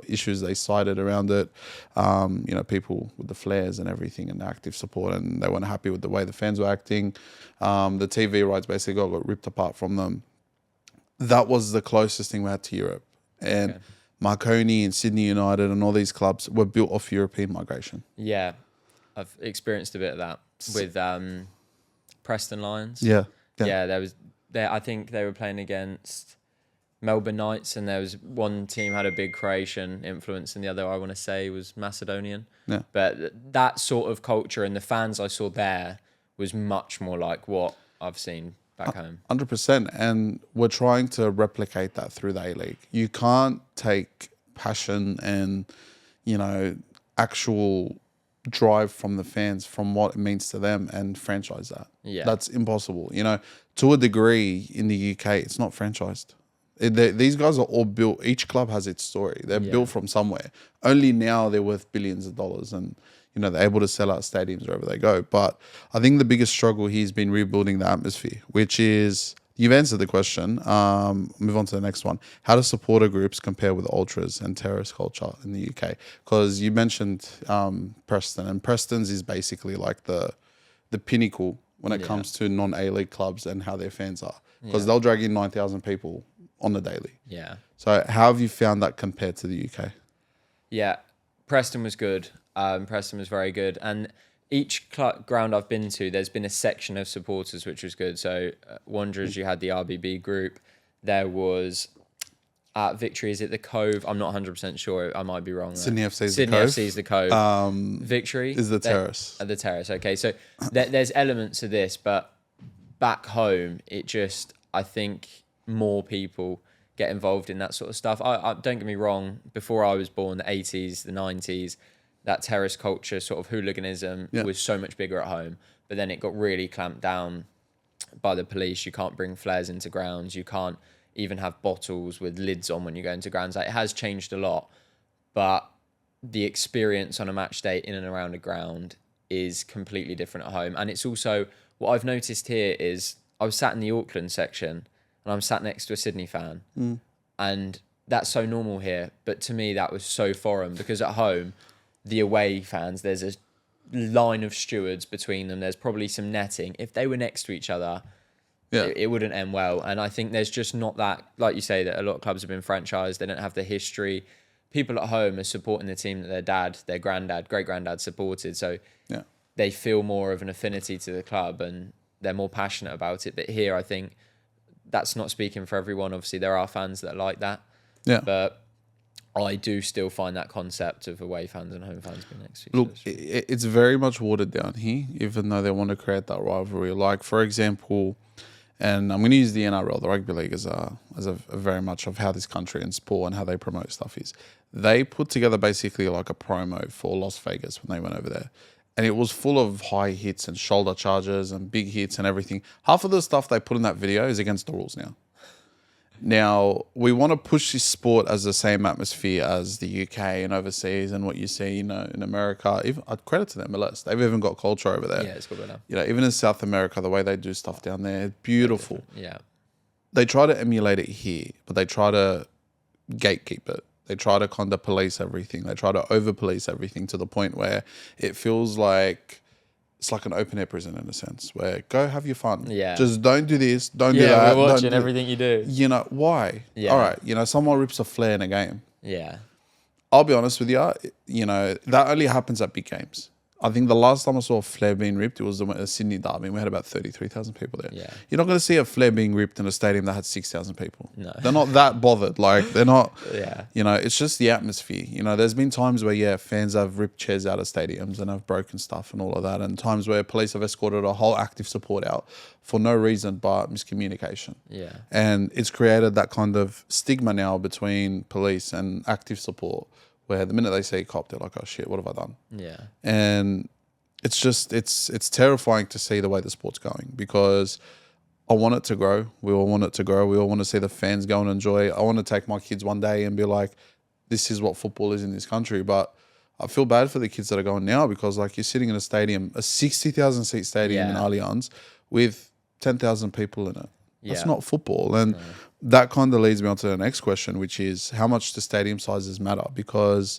issues they cited around it, people with the flares and everything and active support, and they weren't happy with the way the fans were acting. The TV rights basically got ripped apart from them. That was the closest thing we had to Europe. And Marconi and Sydney United and all these clubs were built off European migration.
Yeah. I've experienced a bit of that with Preston Lions.
Yeah.
I think they were playing against Melbourne Knights, and there was one team had a big Croatian influence, and the other, I want to say, was Macedonian.
Yeah.
But that sort of culture and the fans I saw there was much more like what I've seen back home.
100%. And we're trying to replicate that through the A-League. You can't take passion and, actual drive from the fans, from what it means to them, and franchise that.
Yeah.
That's impossible. To a degree in the UK, it's not franchised. These guys are all built. Each club has its story. They're built from somewhere. Only now they're worth billions of dollars, and they're able to sell out stadiums wherever they go. But I think the biggest struggle here has been rebuilding the atmosphere, which is, you've answered the question. Move on to the next one. How do supporter groups compare with ultras and terrorist culture in the UK? Because you mentioned Preston, and Preston's is basically like the pinnacle when it comes to non-A-League clubs and how their fans are. Because they'll drag in 9,000 people on the daily.
Yeah.
So how have you found that compared to the UK?
Yeah. Preston was good. Preston was very good. And each ground I've been to, there's been a section of supporters, which was good. So Wanderers, you had the RBB group. There was at Victory, is it the Cove? I'm not 100% sure. I might be wrong.
Sydney FC is
Sydney
the Cove.
FC is the Cove. Victory
is the Terrace.
The Terrace. Okay, so there's elements of this, but back home, I think more people get involved in that sort of stuff. I don't get me wrong. Before I was born, the 80s, the 90s, that terrace culture, sort of hooliganism, was so much bigger at home. But then it got really clamped down by the police. You can't bring flares into grounds. You can't even have bottles with lids on when you go into grounds. Like, it has changed a lot, but the experience on a match day in and around a ground is completely different at home. And it's also, what I've noticed here is, I was sat in the Auckland section and I'm sat next to a Sydney fan, and that's so normal here. But to me, that was so foreign, because at home, the away fans, there's a line of stewards between them. There's probably some netting. If they were next to each other, it wouldn't end well. And I think there's just not that, like you say, that a lot of clubs have been franchised. They don't have the history. People at home are supporting the team that their dad, their granddad, great-granddad supported. So they feel more of an affinity to the club and they're more passionate about it. But here, I think that's not speaking for everyone. Obviously, there are fans that are like that. Yeah. But I do still find that concept of away fans and home fans being next to each other.
Look, it's very much watered down here, even though they want to create that rivalry. Like, for example, and I'm going to use the NRL, the rugby league, as a very much of how this country and sport and how they promote stuff is. They put together basically like a promo for Las Vegas when they went over there. And it was full of high hits and shoulder charges and big hits and everything. Half of the stuff they put in that video is against the rules now. Now, we want to push this sport as the same atmosphere as the UK and overseas and what you see, in America. Even I'd credit to them, MLS. They've even got culture over there.
Yeah, it's got better.
Even in South America, the way they do stuff down there, it's beautiful.
Yeah.
They try to emulate it here, but they try to gatekeep it. They try to kind of police everything. They try to over-police everything to the point where it feels like it's like an open-air prison in a sense, where go have your fun.
Yeah.
Just don't do this, don't do that.
Yeah, we're watching
don't do
everything you do.
Why?
Yeah.
All right, someone rips a flare in a game.
Yeah.
I'll be honest with you, that only happens at big games. I think the last time I saw a flare being ripped, it was the Sydney Derby. We had about 33,000 people there.
Yeah.
You're not going to see a flare being ripped in a stadium that had 6,000 people.
No.
They're not that bothered. Like, they're not,
Yeah.
it's just the atmosphere. There's been times where, fans have ripped chairs out of stadiums and have broken stuff and all of that. And times where police have escorted a whole active support out for no reason but miscommunication.
Yeah.
And it's created that kind of stigma now between police and active support, where the minute they see a cop, they're like, oh shit, what have I done?
Yeah.
And it's just, it's terrifying to see the way the sport's going, because I want it to grow. We all want it to grow. We all want to see the fans go and enjoy. I want to take my kids one day and be like, this is what football is in this country. But I feel bad for the kids that are going now, because like, you're sitting in a stadium, a 60,000 seat stadium in Allianz with 10,000 people in it. That's not football. And that kind of leads me on to the next question, which is how much do stadium sizes matter? Because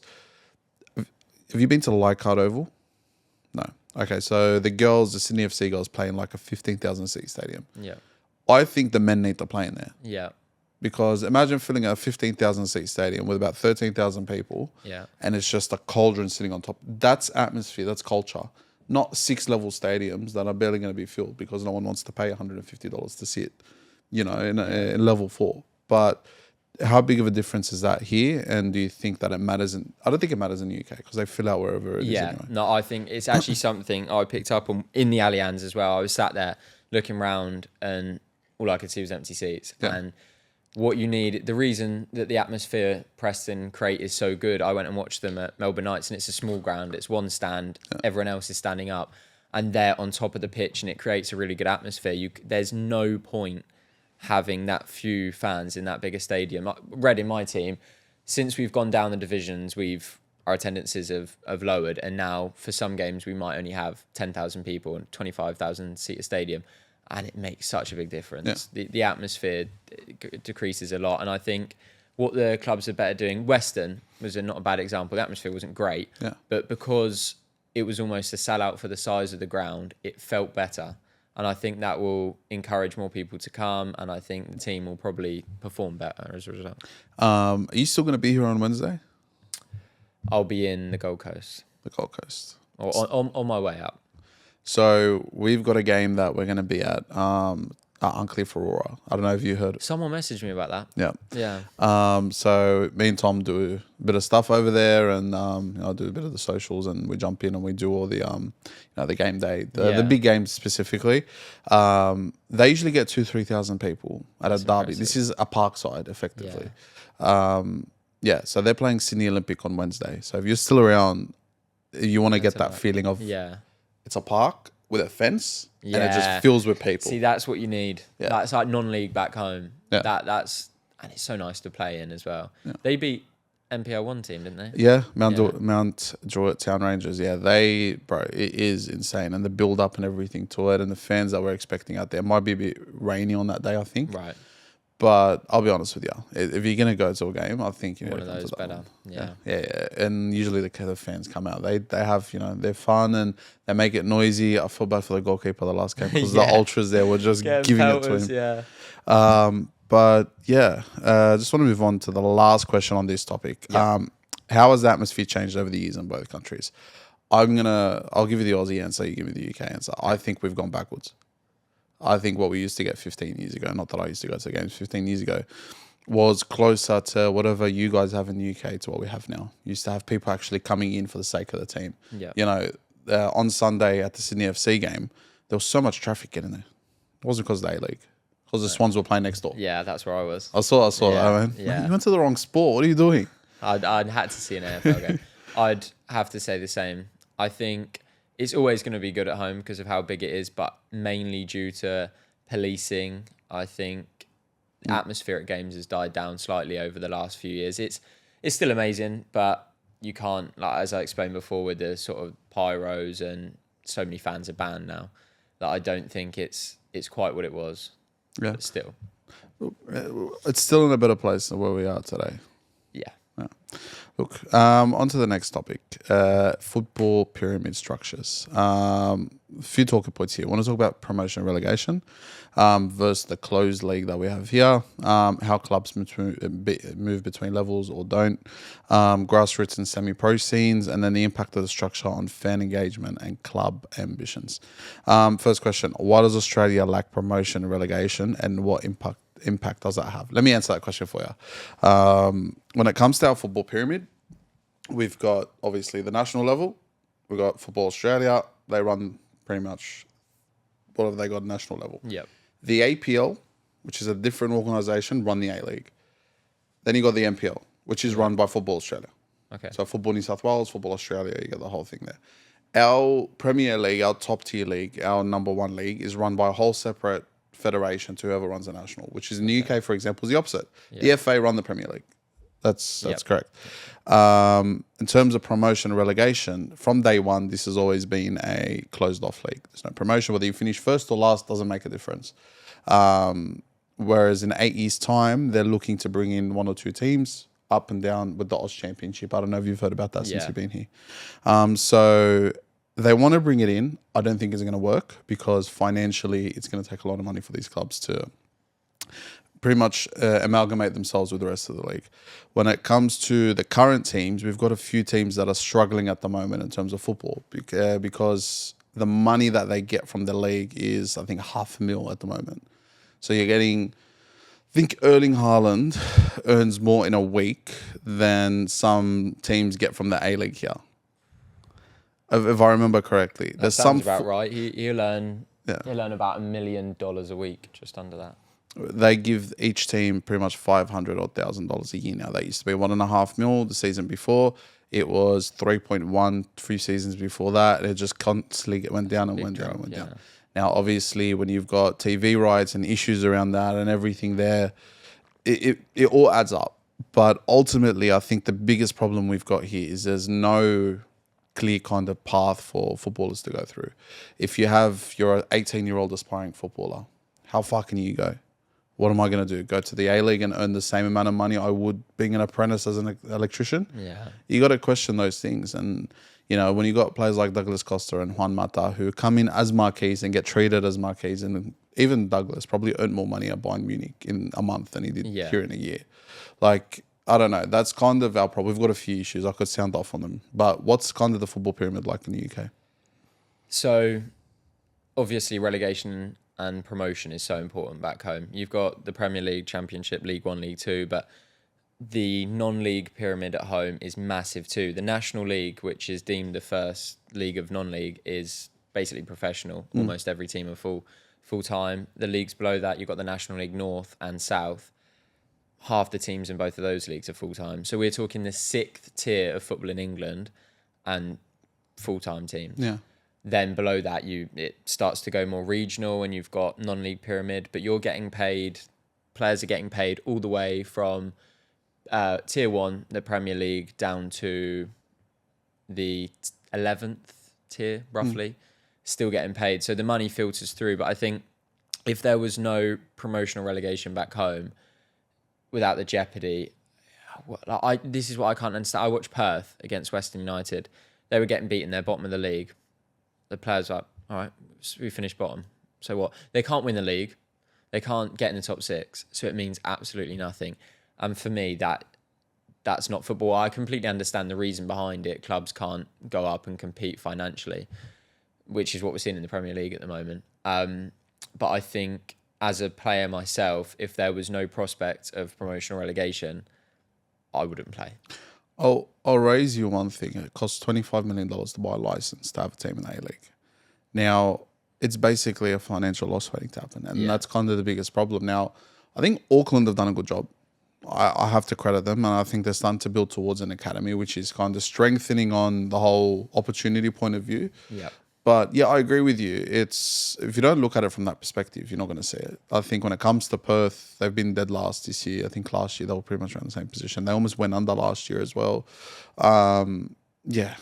have you been to the Leichhardt Oval? No. Okay, so the Sydney FC girls play in like a 15,000 seat stadium.
Yeah.
I think the men need to play in there,
Yeah.
because imagine filling a 15,000 seat stadium with about 13,000 people,
Yeah.
and it's just a cauldron sitting on top. That's atmosphere, that's culture. Not 6-level stadiums that are barely going to be filled because no one wants to pay $150 to sit, in level 4. But how big of a difference is that here? And do you think that it matters I don't think it matters in the UK, because they fill out wherever it is anyway.
No, I think it's actually something I picked up on in the Allianz as well. I was sat there looking around and all I could see was empty seats.
Yeah.
And what you need, the reason that the atmosphere Preston create is so good, I went and watched them at Melbourne Knights, and it's a small ground. It's one stand. Everyone else is standing up, and they're on top of the pitch, and it creates a really good atmosphere. There's no point having that few fans in that bigger stadium. Red, in my team, since we've gone down the divisions, our attendances have lowered, and now for some games we might only have 10,000 people and 25,000 seat stadium, and it makes such a big difference. Yeah. The atmosphere decreases a lot, and I think what the clubs are better doing. Western was not a bad example. The atmosphere wasn't great, but because it was almost a sellout for the size of the ground, it felt better. And I think that will encourage more people to come, and I think the team will probably perform better as a result.
Are you still going to be here on Wednesday?
I'll be in the Gold Coast.
The Gold Coast.
Or on my way up.
So we've got a game that we're going to be at Uncliffe Aurora. I don't know if you heard it.
Someone messaged me about that.
Yeah. So me and Tom do a bit of stuff over there, and I do a bit of the socials, and we jump in and we do all the the game day, the big games specifically. They usually get 2,000-3,000 people at a derby.
Impressive.
This is a parkside, effectively. So they're playing Sydney Olympic on Wednesday. So if you're still around, you want to get that feeling of it's a park with a fence, and it just fills with people.
See, that's what you need.
Yeah.
That's like non-league back home.
Yeah.
And it's so nice to play in as well. Yeah. They beat NPL 1 team, didn't they?
Yeah, Mount Druitt Town Rangers. Yeah, it is insane, and the build up and everything to it, and the fans that we're expecting out there. It might be a bit rainy on that day, I think.
Right.
But I'll be honest with you, if you're gonna go to a game, I think
one of those better.
Yeah. And usually the fans come out. They have they're fun and they make it noisy. I feel bad for the goalkeeper the last game because the ultras there were just giving it to him.
Yeah.
But just want to move on to the last question on this topic. Yeah. How has the atmosphere changed over the years in both countries? I'll give you the Aussie answer. You give me the UK answer. I think we've gone backwards. I think what we used to get 15 years ago, not that I used to go to games 15 years ago, was closer to whatever you guys have in the UK to what we have now. You used to have people actually coming in for the sake of the team.
Yeah.
On Sunday at the Sydney FC game, there was so much traffic getting there. It wasn't because of the A-League. Because the Swans were playing next door.
Yeah, that's where I was.
I saw that, man.
Yeah.
You went to the wrong sport. What are you doing?
I'd had to see an AFL game. I'd have to say the same. I think it's always going to be good at home because of how big it is, but mainly due to policing. I think The atmosphere at games has died down slightly over the last few years. It's still amazing, but you can't, like as I explained before, with the sort of pyros and so many fans are banned now, that I don't think it's quite what it was.
Yeah.
But still.
It's still in a better place than where we are today.
Yeah.
Yeah. Look, on to the next topic, football pyramid structures. A few talking points here. I want to talk about promotion and relegation versus the closed league that we have here, how clubs move between levels or don't, grassroots and semi-pro scenes, and then the impact of the structure on fan engagement and club ambitions. First question, why does Australia lack promotion and relegation, and what impact does that have? Let me answer that question for you. When it comes to our football pyramid, we've got obviously the national level. We've got Football Australia. They run pretty much whatever they got at national level.
Yep.
The APL, which is a different organisation, run the A-League. Then you got the NPL, which is run by Football Australia.
Okay.
So Football New South Wales, Football Australia, you got the whole thing there. Our Premier League, our top tier league, our number one league is run by a whole separate federation to whoever runs the national, which is in the UK, for example, is the opposite. The FA run the Premier League. That's correct. In terms of promotion and relegation, from day one, this has always been a closed off league. There's no promotion. Whether you finish first or last doesn't make a difference. Whereas in 8 years' time, they're looking to bring in 1 or 2 teams up and down with the Oz Championship. I don't know if you've heard about that since you've been here. So they want to bring it in. I don't think it's going to work because financially it's going to take a lot of money for these clubs to pretty much amalgamate themselves with the rest of the league. When it comes to the current teams, we've got a few teams that are struggling at the moment in terms of football because the money that they get from the league is, I think, $500,000 at the moment. So you're getting, I think Erling Haaland earns more in a week than some teams get from the A-League here. If I remember correctly.
That sounds about right. He'll earn about $1 million a week, just under that.
They give each team pretty much $500,000 or $1,000 a year now. That used to be $1.5 million the season before. It was 3.1 3 seasons before that. It just constantly went down and went down and went down. Now, obviously, when you've got TV rights and issues around that and everything there, it all adds up. But ultimately, I think the biggest problem we've got here is there's no clear kind of path for footballers to go through. If you're an 18-year-old aspiring footballer, how far can you go? What am I going to do? Go to the A-League and earn the same amount of money I would being an apprentice as an electrician?
Yeah.
You got to question those things. And, you know, when you got players like Douglas Costa and Juan Mata who come in as marquees and get treated as marquees, and even Douglas probably earned more money at Bayern Munich in a month than he did here in a year. Like, I don't know. That's kind of our problem. We've got a few issues. I could sound off on them. But what's kind of the football pyramid like in the UK?
So, obviously, relegation and promotion is so important back home. You've got the Premier League, Championship, League One, League Two, but the non-league pyramid at home is massive too. The National League, which is deemed the first league of non-league, is basically professional. Almost every team are full-time. The leagues below that, you've got the National League North and South. Half the teams in both of those leagues are full-time. So we're talking the 6th tier of football in England and full-time teams.
Yeah.
Then below that, it starts to go more regional and you've got non-league pyramid, but you're getting paid, players are getting paid all the way from tier 1, the Premier League, down to the 11th tier, roughly, still getting paid. So the money filters through. But I think if there was no promotional relegation back home, without the jeopardy, this is what I can't understand. I watched Perth against Western United. They were getting beaten. They're bottom of the league. The players are like, all right, we finished bottom. So what? They can't win the league. They can't get in the top 6. So it means absolutely nothing. And for me, that's not football. I completely understand the reason behind it. Clubs can't go up and compete financially, which is what we're seeing in the Premier League at the moment. But I think as a player myself, if there was no prospect of promotion or relegation, I wouldn't play.
I'll raise you one thing. It costs $25 million to buy a license to have a team in the A-League. Now, it's basically a financial loss waiting to happen. And that's kind of the biggest problem. Now, I think Auckland have done a good job. I have to credit them. And I think they're starting to build towards an academy, which is kind of strengthening on the whole opportunity point of view.
Yeah.
But yeah, I agree with you. It's if you don't look at it from that perspective, you're not going to see it. I think when it comes to Perth, they've been dead last this year. I think last year they were pretty much around the same position. They almost went under last year as well. Yeah,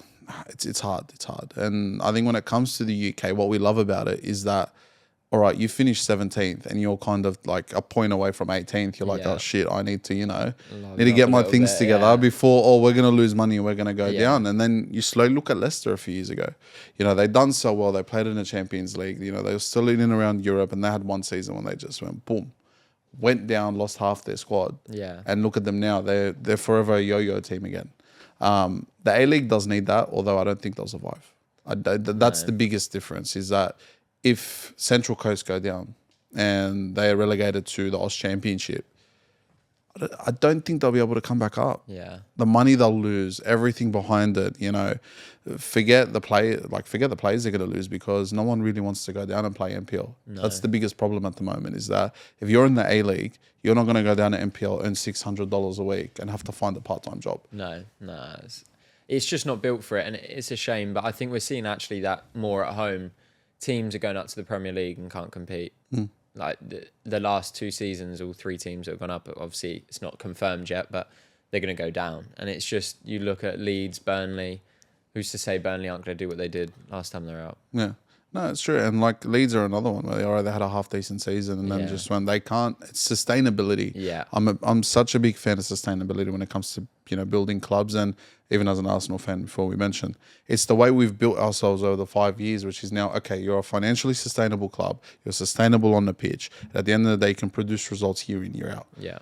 it's hard. It's hard. And I think when it comes to the UK, what we love about it is that, all right, you finish 17th and you're kind of like a point away from 18th. You're like,
Yeah.
oh shit, I need to, need to
up
get
a
my
little
things
bit,
together
yeah.
before, oh, we're going to lose money, we're going to go
Yeah.
down. And then you slowly look at Leicester a few years ago. They'd done so well. They played in the Champions League. They were still in and around Europe, and they had one season when they just went boom, went down, lost half their squad.
Yeah.
And look at them now. They're forever a yo-yo team again. The A-League does need that, although I don't think they'll survive. That's the biggest difference, is that if Central Coast go down and they are relegated to the Oz Championship, I don't think they'll be able to come back up.
Yeah.
The money they'll lose, everything behind it, forget the players they're going to lose, because no one really wants to go down and play NPL.
No.
That's the biggest problem at the moment, is that if you're in the A-League, you're not going to go down to NPL, earn $600 a week and have to find a part-time job.
No. It's just not built for it, and it's a shame. But I think we're seeing actually that more at home. Teams are going up to the Premier League and can't compete. Like the last 2 seasons, all 3 teams that have gone up, obviously it's not confirmed yet, but they're going to go down. And it's just, you look at Leeds, Burnley. Who's to say Burnley aren't going to do what they did last time they were out?
Yeah. No, it's true. And like Leeds are another one where they had a half decent season, and then just when they can't, it's sustainability.
Yeah.
I'm such a big fan of sustainability when it comes to building clubs, and even as an Arsenal fan, before we mentioned, it's the way we've built ourselves over the 5 years, which is now, okay, you're a financially sustainable club, you're sustainable on the pitch. At the end of the day, you can produce results year in, year out.
Yeah.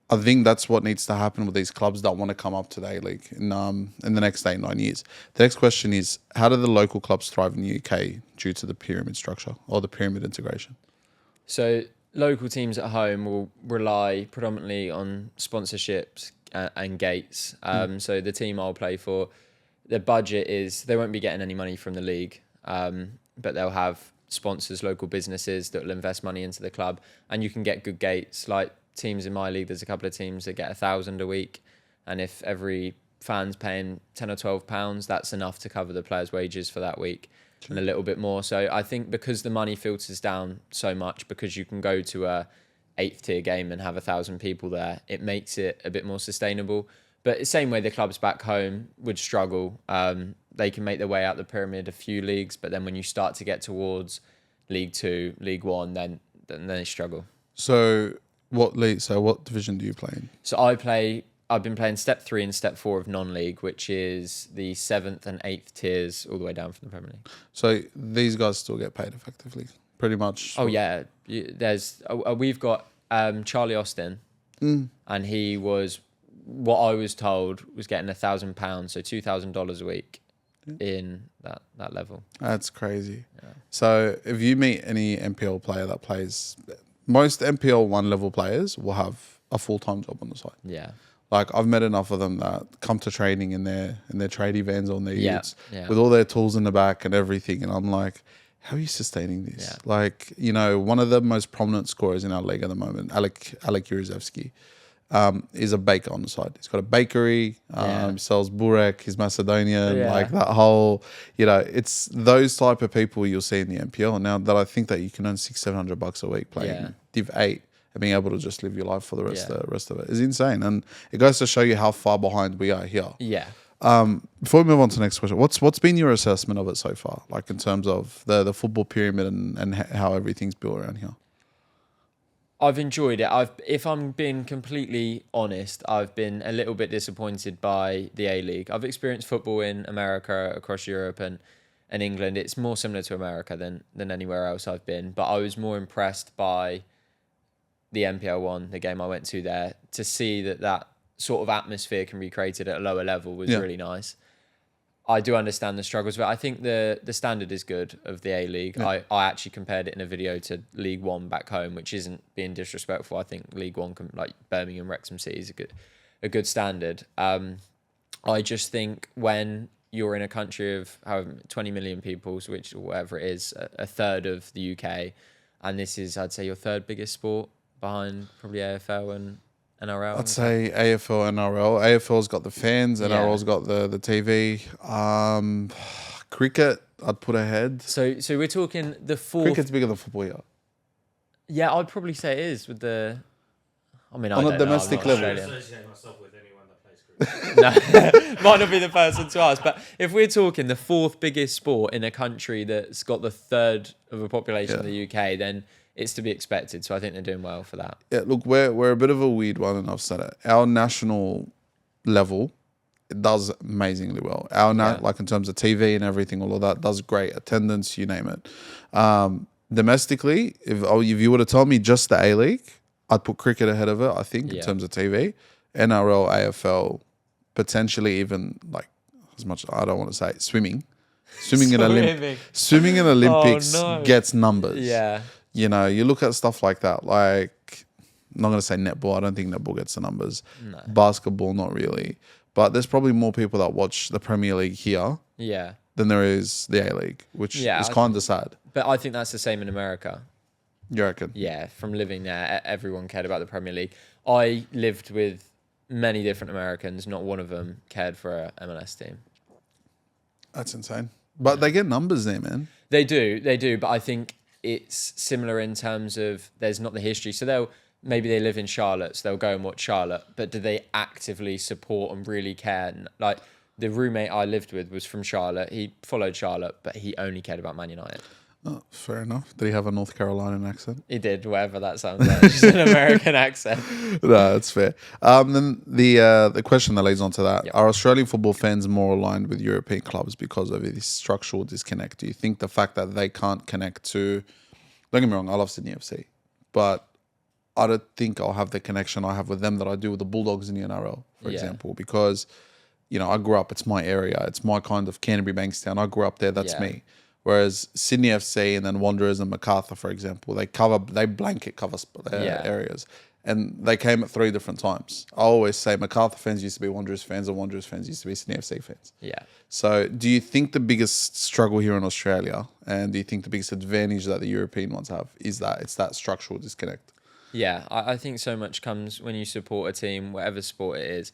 I think that's what needs to happen with these clubs that want to come up to the A-League in the next 8-9 years. The next question is, how do the local clubs thrive in the UK due to the pyramid structure or the pyramid integration?
So local teams at home will rely predominantly on sponsorships and gates. So the team I'll play for, their budget is, they won't be getting any money from the league, but they'll have sponsors, local businesses that will invest money into the club, and you can get good gates. Like teams in my league, there's a couple of teams that get £1,000 a week, and if every fan's paying £10 or £12, that's enough to cover the players' wages for that week. And a little bit more. So I think because the money filters down so much, because you can go to a 8th tier game and have 1,000 people there, it makes it a bit more sustainable. But the same way the clubs back home would struggle. They can make their way out the pyramid a few leagues, but then when you start to get towards League 2, League 1, then they struggle.
So what league? So what division do you play in?
So I've been playing Step 3 and Step 4 of non-league, which is the 7th and 8th tiers all the way down from the Premier League.
So these guys still get paid effectively, pretty much.
Oh yeah, we've got Charlie Austin, and he was, what I was told, was getting £1,000, so $2,000 a week in that level.
That's crazy. Yeah. So if you meet any NPL player that plays, most NPL 1 level players will have a full-time job on the side.
Yeah.
Like I've met enough of them that come to training in their tradie vans on their utes
yeah.
with all their tools in the back and everything, and I'm like, how are you sustaining this?
Yeah.
Like, one of the most prominent scorers in our league at the moment, Alek Yuruzevsky, is a baker on the side. He's got a bakery, sells burek, he's Macedonian, like that whole, it's those type of people you'll see in the NPL now, that I think that you can earn $600-700 a week playing Div 8 and being able to just live your life for the rest of it is insane. And it goes to show you how far behind we are here.
Yeah.
Before we move on to the next question, what's been your assessment of it so far, like in terms of the football pyramid and how everything's built around here?
I've enjoyed it. If I'm being completely honest, I've been a little bit disappointed by the A-League. I've experienced football in America, across Europe and England. It's more similar to America than anywhere else I've been. But I was more impressed by the NPL 1, the game I went to there, to see that sort of atmosphere can be created at a lower level was really nice. I do understand the struggles, but I think the standard is good of the A-League. Yeah. I actually compared it in a video to League 1 back home, which isn't being disrespectful. I think League 1, like Birmingham, Wrexham City, is a good standard. I just think when you're in a country of 20 million people, which whatever it is, a third of the UK, and this is, I'd say, your third biggest sport behind probably AFL and NRL.
I'd say AFL, NRL. AFL's got the fans, NRL's got the TV. Cricket, I'd put ahead.
So we're talking the fourth.
Cricket's bigger than football here.
Yeah, I'd probably say it is with the. I mean, I
On a
don't know, I'm
domestic
not
level.
I don't
Australian.
associate myself with anyone that plays cricket.
No, might not be the person to ask. But if we're talking the fourth biggest sport in a country that's got the third of a population of the UK, then it's to be expected. So I think they're doing well for that.
Yeah, look, we're a bit of a weird one, and I've said it. Our national level, it does amazingly well. Like in terms of TV and everything, all of that does great. Attendance, you name it. Domestically, if you would have told me just the A-League, I'd put cricket ahead of it, I think, in terms of TV. NRL, AFL, potentially even like as much, I don't want to say swimming. Swimming in Olympics gets numbers.
Yeah.
You know, you look at stuff like that, like, I'm not going to say netball. I don't think netball gets the numbers.
No.
Basketball, not really. But there's probably more people that watch the Premier League here
Yeah.
than there is the A-League, which is kind of sad.
But I think that's the same in America.
You reckon?
Yeah, from living there, everyone cared about the Premier League. I lived with many different Americans. Not one of them cared for a MLS team.
That's insane. But they get numbers there, man.
They do. But I think it's similar in terms of there's not the history. So maybe they live in Charlotte, so they'll go and watch Charlotte. But do they actively support and really care? Like the roommate I lived with was from Charlotte. He followed Charlotte, but he only cared about Man United.
Oh, fair enough. Did he have a North Carolinian accent?
He did, whatever that sounds like. Just an American accent.
No, that's fair. Then the question that leads on to that,
Yep.
are Australian football fans more aligned with European clubs because of this structural disconnect? Do you think the fact that they can't connect to, don't get me wrong, I love Sydney FC, but I don't think I'll have the connection I have with them that I do with the Bulldogs in the NRL, for example, because, you know, I grew up, it's my area, it's my kind of Canterbury Bankstown. I grew up there, that's me. Whereas Sydney FC and then Wanderers and Macarthur, for example, they blanket cover areas. And they came at 3 different times. I always say Macarthur fans used to be Wanderers fans and Wanderers fans used to be Sydney FC fans.
Yeah.
So do you think the biggest struggle here in Australia, and do you think the biggest advantage that the European ones have, is that it's that structural disconnect?
Yeah, I think so much comes when you support a team, whatever sport it is,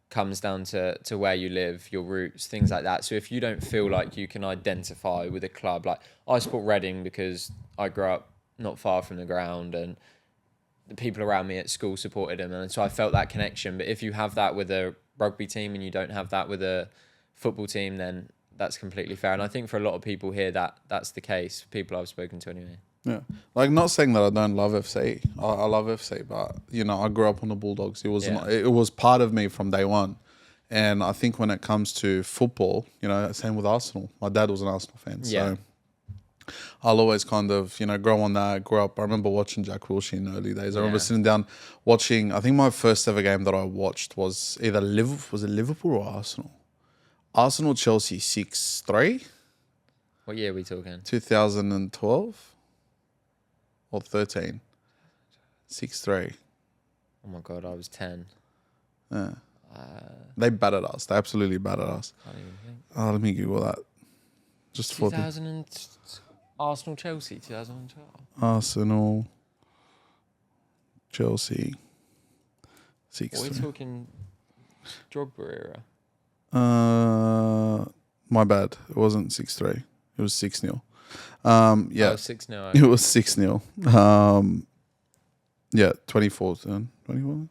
comes down to where you live, your roots, things like that. So if you don't feel like you can identify with a club, like I support Reading because I grew up not far from the ground and the people around me at school supported them, and so I felt that connection. But if you have that with a rugby team and you don't have that with a football team, then that's completely fair. And I think for a lot of people here, that's the case, people I've spoken to anyway.
Yeah, like not saying that I don't love FC. I love FC, but you know, I grew up on the Bulldogs. It was part of me from day one, and I think when it comes to football, you know, same with Arsenal. My dad was an Arsenal fan, so I'll always kind of, you know, grow on that. Grow up. I remember watching Jack Wilshere in the early days. I remember sitting down watching. I think my first ever game that I watched was either Liverpool or Arsenal. Arsenal Chelsea 6-3.
What year are we talking?
2012. Or 13. 6-3.
Oh my God, I was 10.
Yeah. They battered us. They absolutely battered us.
Can't even think.
Let me Google that. Just for
2000 and Arsenal Chelsea 2012.
Arsenal Chelsea 6.
What are we talking? Drogba
era. My bad. It wasn't 6-3. It was 6-0. Yeah.
Oh, 6-0.
It was 6-0. Yeah, 24 turn. 24.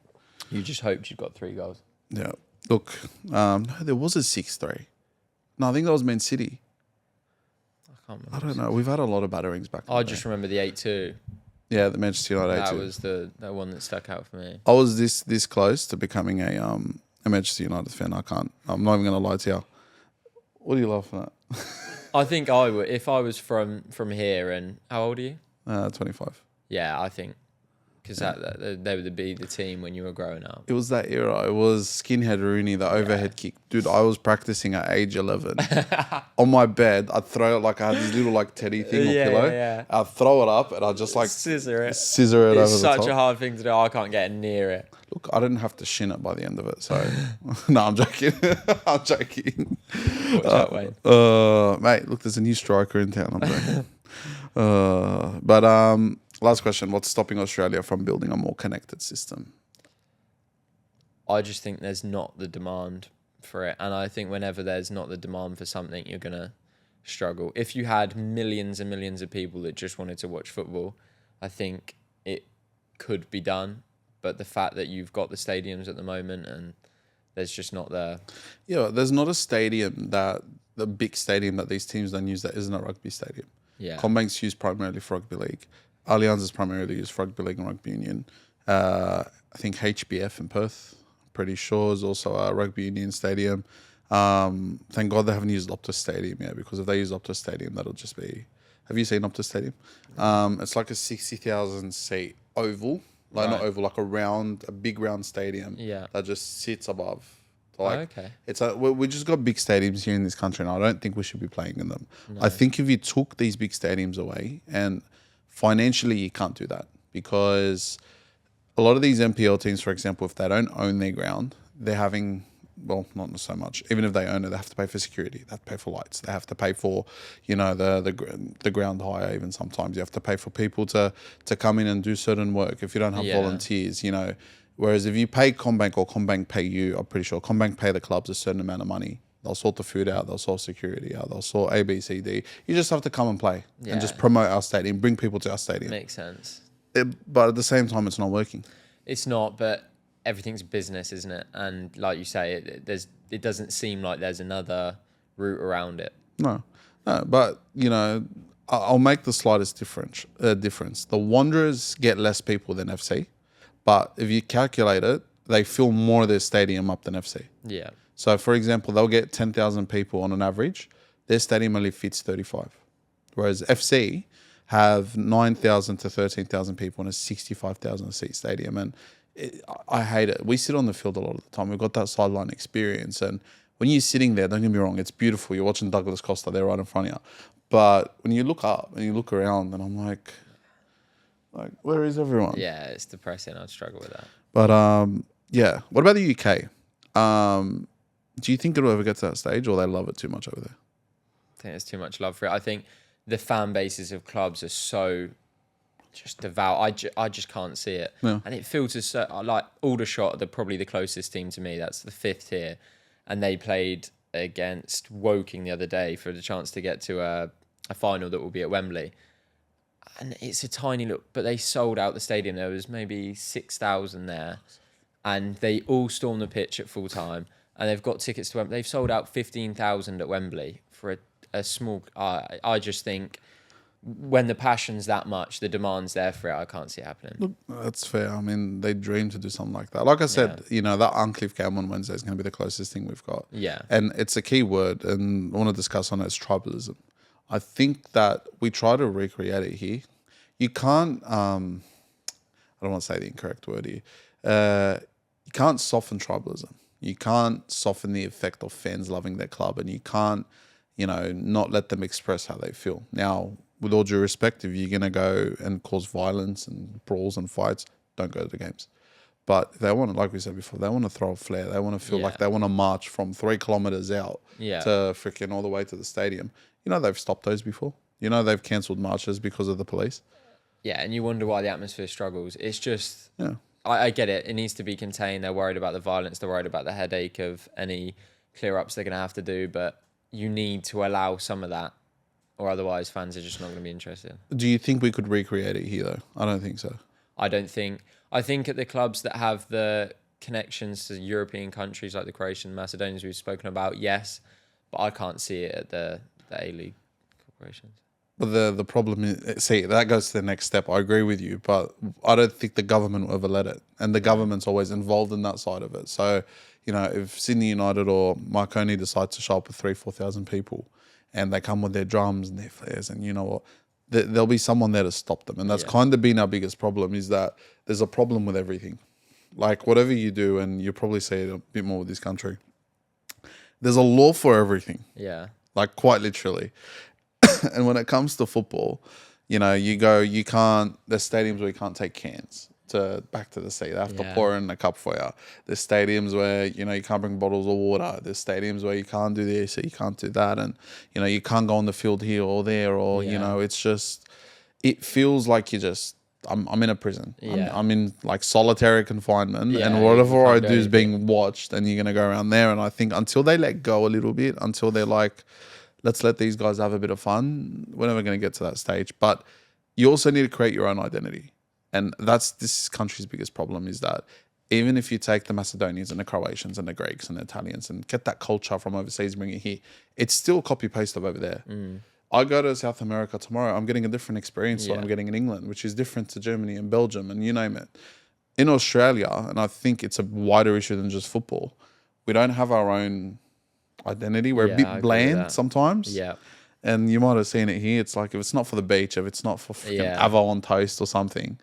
You just hoped you got 3 goals.
Yeah. Look, no, there was a 6-3. No, I think that was Man City.
I can't remember.
I don't know. We've had a lot of batterings back.
I just remember the 8-2.
Yeah, the Manchester United 8-2.
That was the one that stuck out for me.
I was this close to becoming a Manchester United fan. I'm not even going to lie to you. What are you laughing at?
I think I would if I was from here. And how old are you?
25.
Yeah, I think because they would be the team when you were growing up.
It was that era. It was skinhead Rooney, the overhead kick. Dude, I was practicing at age 11. On my bed, I'd throw it like I had this little like teddy thing or pillow.
Yeah.
I'd throw it up and I'd just like
scissor it.
It's
over the top.
It's
such a hard thing to do. I can't get near it.
Look, I didn't have to shin it by the end of it, so no, I'm joking. I'm joking.
Watch out, Wayne.
Mate, look, there's a new striker in town. I'm joking. But last question: what's stopping Australia from building a more connected system?
I just think there's not the demand for it, and I think whenever there's not the demand for something, you're gonna struggle. If you had millions and millions of people that just wanted to watch football, I think it could be done. But the fact that you've got the stadiums at the moment and there's just not the...
Yeah, there's not a stadium the big stadium that these teams don't use that isn't a rugby stadium.
Yeah.
Combank's used primarily for rugby league. Allianz is primarily used for rugby league and rugby union. I think HBF in Perth, pretty sure, is also a rugby union stadium. Thank God they haven't used Optus Stadium yet, because if they use Optus Stadium, that'll just be... Have you seen Optus Stadium? It's like a 60,000 seat oval, like not oval, like a big round stadium that just sits above. Like,
okay.
It's we just got big stadiums here in this country, and I don't think we should be playing in them. No. I think if you took these big stadiums away, and financially you can't do that, because a lot of these NPL teams, for example, if they don't own their ground, they're having... Well, not so much. Even if they own it, they have to pay for security. They have to pay for lights. They have to pay for, the ground hire. Even sometimes you have to pay for people to come in and do certain work. If you don't have volunteers, Whereas if you pay Combank or Combank pay you, I'm pretty sure Combank pay the clubs a certain amount of money. They'll sort the food out. They'll sort security out. They'll sort A, B, C, D. You just have to come and play and just promote our stadium, bring people to our stadium.
Makes sense.
But at the same time, it's not working.
It's not, but everything's business, isn't it? And like you say, it doesn't seem like there's another route around it.
No, but I'll make the slightest difference. The Wanderers get less people than FC, but if you calculate it, they fill more of their stadium up than FC.
Yeah.
So, for example, they'll get 10,000 people on an average. Their stadium only fits 35, whereas FC have 9,000 to 13,000 people in a 65,000 seat stadium, and I hate it. We sit on the field a lot of the time. We've got that sideline experience. And when you're sitting there, don't get me wrong, it's beautiful. You're watching Douglas Costa there right in front of you. But when you look up and you look around, and I'm like, where is everyone?
Yeah, it's depressing. I'd struggle with that.
But, yeah. What about the UK? Do you think it'll ever get to that stage, or they love it too much over there?
I think there's too much love for it. I think the fan bases of clubs are so... just devout. I just can't see it. No. And it filters so... Like, Aldershot, they're probably the closest team to me. That's the 5th tier. And they played against Woking the other day for the chance to get to a final that will be at Wembley. And it's a tiny look... But they sold out the stadium. There was maybe 6,000 there. And they all stormed the pitch at full time. And they've got tickets to Wembley. They've sold out 15,000 at Wembley for a small... I just think... when the passion's that much, the demand's there for it, I can't see it happening.
Look, that's fair. I mean, they dream to do something like that. Like I said, that Uncliffe game on Wednesday is going to be the closest thing we've got.
Yeah.
And it's a key word, and I want to discuss on it, it's tribalism. I think that we try to recreate it here. You can't, I don't want to say the incorrect word here. You can't soften tribalism. You can't soften the effect of fans loving their club, and you can't, not let them express how they feel. Now, with all due respect, if you're going to go and cause violence and brawls and fights, don't go to the games. But if they want to, like we said before, they want to throw a flare. They want to feel like they want to march from 3 kilometers out to freaking all the way to the stadium. They've stopped those before. They've cancelled marches because of the police.
Yeah, and you wonder why the atmosphere struggles. It's just, I get it. It needs to be contained. They're worried about the violence. They're worried about the headache of any clear-ups they're going to have to do. But you need to allow some of that, or otherwise fans are just not going to be interested. Do
you think we could recreate it here, though? I don't think so.
I think at the clubs that have the connections to European countries like the Croatian, Macedonians we've spoken about, yes. But I can't see it at the A-League corporations.
But the problem is, see, that goes to the next step. I agree with you, but I don't think the government will ever let it. And the government's always involved in that side of it. So, if Sydney United or Marconi decides to show up with 3,000-4,000 people, and they come with their drums and their flares, and there'll be someone there to stop them. And that's kind of been our biggest problem, is that there's a problem with everything. Like, whatever you do, and you probably see it a bit more with this country, there's a law for everything.
Yeah.
Like, quite literally. And when it comes to football, there's stadiums where you can't take cans back to the seat. They have to pour in a cup for you. There's stadiums where, you can't bring bottles of water. There's stadiums where you can't do this or you can't do that. And, you can't go on the field here or there, or, it's just, it feels like I'm in a prison.
Yeah.
I'm in like solitary confinement, and whatever I do is being watched, and you're going to go around there. And I think until they let go a little bit, until they're like, let's let these guys have a bit of fun. We're never going to get to that stage. But you also need to create your own identity. And that's this country's biggest problem is that even if you take the Macedonians and the Croatians and the Greeks and the Italians and get that culture from overseas, bring it here, it's still copy-paste of over there. I go to South America tomorrow, I'm getting a different experience than what I'm getting in England, which is different to Germany and Belgium and you name it. In Australia, and I think it's a wider issue than just football, we don't have our own identity. We're a bit bland sometimes.
Yeah.
And you might have seen it here. It's like if it's not for the beach, if it's not for freaking avo on toast or something.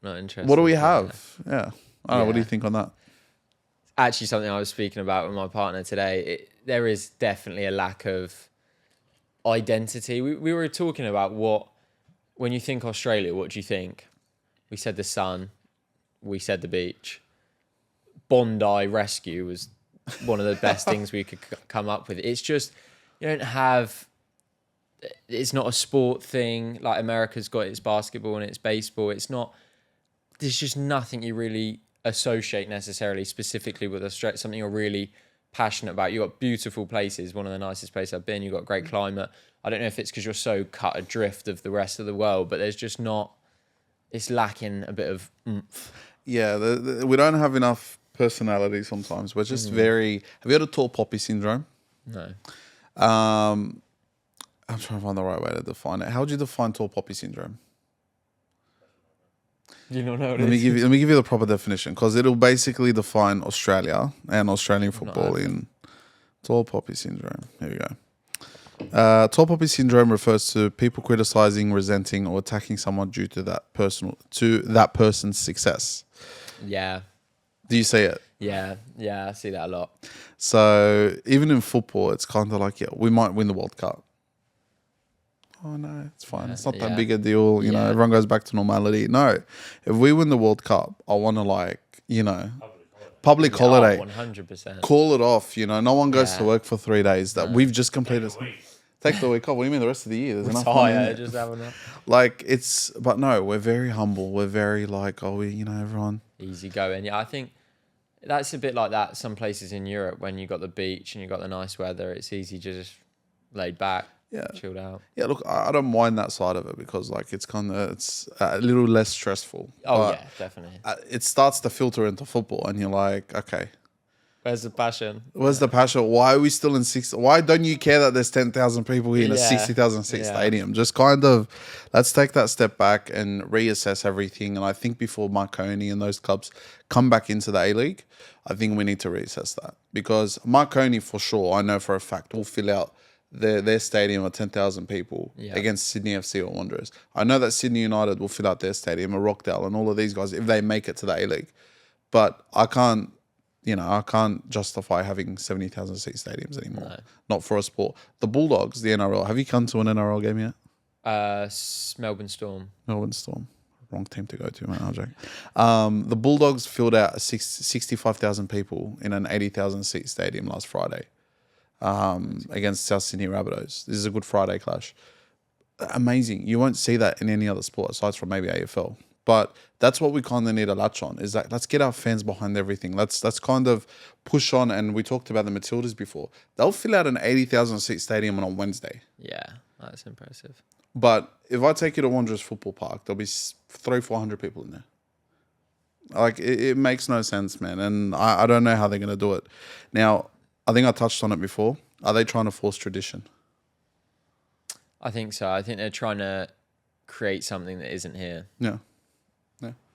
Not interesting.
What do we have? Yeah. I don't know. What do you think on that?
Actually, something I was speaking about with my partner today. There is definitely a lack of identity. We were talking about when you think Australia, what do you think? We said the sun. We said the beach. Bondi Rescue was one of the best things we could come up with. It's just, you don't have... It's not a sport thing. Like America's got its basketball and its baseball. It's not... There's just nothing you really associate necessarily specifically with Australia, something you're really passionate about. You've got beautiful places, one of the nicest places I've been. You've got great climate. I don't know if it's because you're so cut adrift of the rest of the world, but there's just not... It's lacking a bit of oomph.
Yeah, we don't have enough personality sometimes. We're just very... Have you heard of tall poppy syndrome?
No.
I'm trying to find the right way to define it. How would you define tall poppy syndrome?
Do you not know what
Let me give you the proper definition because it'll basically define Australia and Australian football in tall poppy syndrome. Here we go. Tall poppy syndrome refers to people criticizing, resenting, or attacking someone due to that person's success.
Yeah.
Do you see it?
Yeah, I see that a lot.
So even in football, it's kind of like, we might win the World Cup. Oh no, it's fine. It's not that big a deal. You know, everyone goes back to normality. No, if we win the World Cup, I want to public holiday.
100%.
Call it off. You know, no one goes to work for 3 days. That we've just completed. Take the week off. What do you mean the rest of the year? There's enough money.
Just have enough.
But no, we're very humble. We're very everyone.
Easy going. Yeah, I think that's a bit like that. Some places in Europe, when you got the beach and you got the nice weather, it's easy to just laid back. Yeah, chilled out.
Yeah, look, I don't mind that side of it because it's a little less stressful.
Oh yeah, definitely.
It starts to filter into football, and you're like, okay,
where's the passion?
Where's the passion? Why are we still in six? Why don't you care that there's 10,000 people here in a 60,000 seat stadium? Just let's take that step back and reassess everything. And I think before Marconi and those clubs come back into the A-League, I think we need to reassess that because Marconi for sure, I know for a fact, will fill out their stadium of 10,000 people against Sydney FC or Wanderers. I know that Sydney United will fill out their stadium or Rockdale and all of these guys if they make it to the A-League. But I can't justify having 70,000 seat stadiums anymore. No. Not for a sport. The Bulldogs, the NRL. Have you come to an NRL game yet?
Melbourne Storm.
Melbourne Storm. Wrong team to go to, man. I'll joke. The Bulldogs filled out 65,000 people in an 80,000 seat stadium last Friday. Against South Sydney Rabbitohs. This is a Good Friday clash. Amazing. You won't see that in any other sport aside from maybe AFL. But that's what we kind of need to latch on is that let's get our fans behind everything. Let's kind of push on. And we talked about the Matildas before. They'll fill out an 80,000 seat stadium on a Wednesday.
Yeah, that's impressive.
But if I take you to Wanderers Football Park, there'll be 300-400 people in there. Like, it makes no sense, man. And I don't know how they're going to do it. Now, I think I touched on it before. Are they trying to force tradition?
I think so. I think they're trying to create something that isn't here.
Yeah.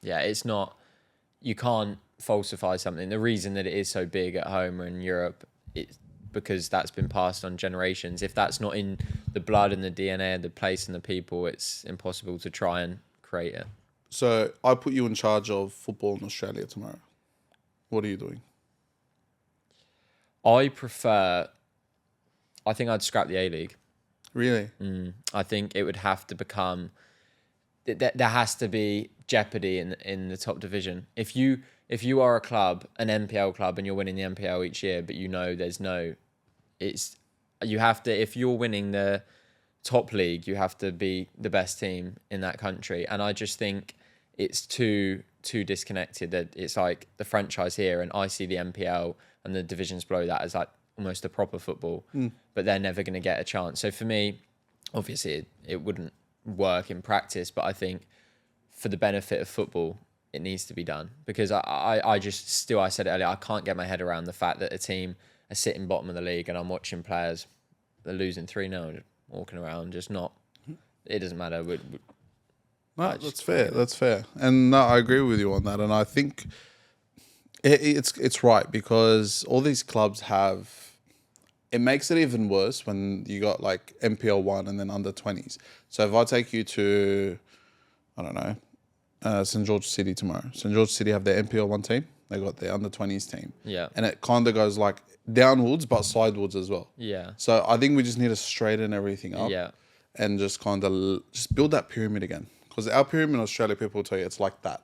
Yeah, it's not... You can't falsify something. The reason that it is so big at home or in Europe, it's because that's been passed on generations. If that's not in the blood and the DNA of the place and the people, it's impossible to try and create it.
So I put you in charge of football in Australia tomorrow. What are you doing?
I think I'd scrap the A-League.
Really?
I think it would have to become... There has to be jeopardy in the top division. If you are a club, an NPL club, and you're winning the NPL each year, but you have to, if you're winning the top league, you have to be the best team in that country. And I just think it's too disconnected that it's like the franchise here, and I see the NPL and the divisions below that as like almost a proper football, but they're never going to get a chance. So for me, obviously it wouldn't work in practice, but I think for the benefit of football, it needs to be done, because I said it earlier, I can't get my head around the fact that a team are sitting bottom of the league and I'm watching players, they're losing 3-0, walking around, just not, it doesn't matter.
No, that's fair. That's fair. And no, I agree with you on that. And I think it's right, because all these clubs have, it makes it even worse when you got like MPL 1 and then under 20s. So if I take you to, I don't know, St. George City tomorrow. St. George City have their MPL 1 team. They got their under 20s team.
Yeah.
And it kind of goes like downwards, but sidewards as well.
Yeah.
So I think we just need to straighten everything up.
Yeah.
And just kind of just build that pyramid again. Because our pyramid in Australia, people will tell you, it's like that.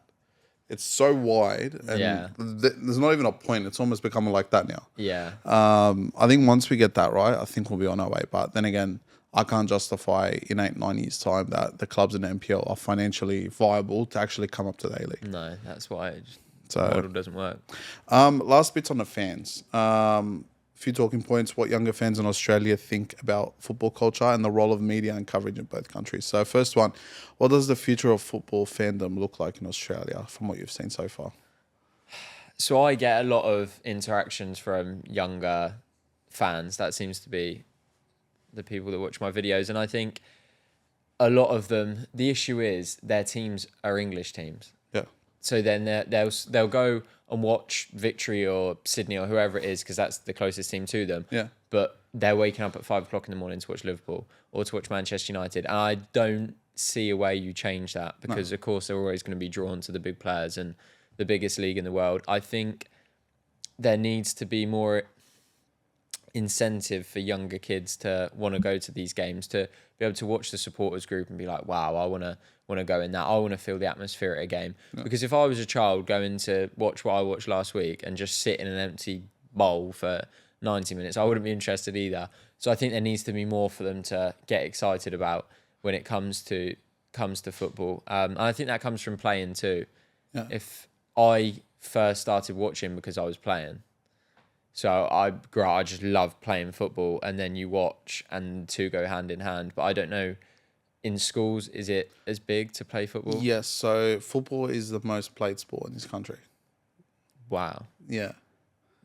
It's so wide, and there's not even a point. It's almost becoming like that now.
Yeah.
I think once we get that right, I think we'll be on our way. But then again, I can't justify in 8-9 years' time that the clubs in the MPL are financially viable to actually come up to the A-League.
No, that's why
So
the model doesn't work.
Last bits on the fans. Few talking points, what younger fans in Australia think about football culture and the role of media and coverage in both countries. So first one, what does the future of football fandom look like in Australia from what you've seen so far?
So I get a lot of interactions from younger fans. That seems to be the people that watch my videos. And I think a lot of them, the issue is their teams are English teams.
Yeah.
So then they'll go and watch Victory or Sydney or whoever it is, because that's the closest team to them.
Yeah.
But they're waking up at 5 o'clock in the morning to watch Liverpool or to watch Manchester United. And I don't see a way you change that, because of course they're always going to be drawn to the big players and the biggest league in the world. I think there needs to be more incentive for younger kids to want to go to these games, to be able to watch the supporters group and be like, wow, I want to go in that. I want to feel the atmosphere at a game. Yeah. Because if I was a child going to watch what I watched last week and just sit in an empty bowl for 90 minutes, I wouldn't be interested either. So I think there needs to be more for them to get excited about when it comes to football. And I think that comes from playing too. Yeah. If I first started watching because I was playing, so I just love playing football, and then you watch, and the two go hand in hand. But I don't know, in schools, is it as big to play football?
Yes, so football is the most played sport in this country.
Wow.
Yeah.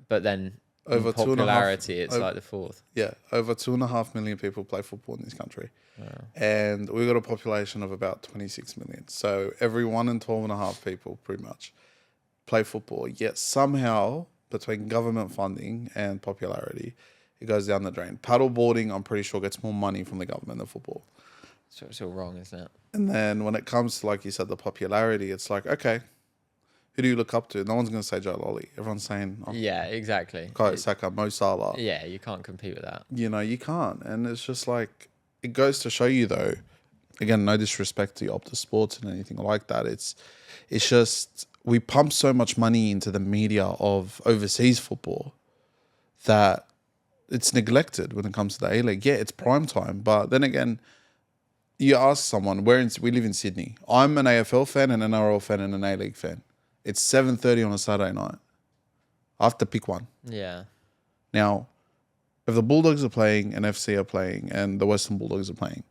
But then
over
popularity, it's like the fourth.
Yeah, over 2.5 million people play football in this country. Wow. And we've got a population of about 26 million. So every 1 in 12.5 people pretty much play football. Yet somehow, between government funding and popularity, it goes down the drain. Paddleboarding, I'm pretty sure, gets more money from the government than football.
So it's all wrong, isn't it?
And then when it comes to, like you said, the popularity, it's like, okay, who do you look up to? No one's going to say Joe Lolly. Everyone's saying... Oh,
yeah, exactly.
Kai Saka, Mo Salah.
Yeah, you can't compete with that.
You know, you can't. And it's just like... It goes to show you, though, again, no disrespect to Optus Sports and anything like that. It's just... We pump so much money into the media of overseas football that it's neglected when it comes to the A-League. Yeah, it's prime time. But then again, you ask someone, we live in Sydney. I'm an AFL fan, an NRL fan, and an A-League fan. It's 7:30 on a Saturday night. I have to pick one.
Yeah.
Now, if the Bulldogs are playing and FC are playing and the Western Bulldogs are playing,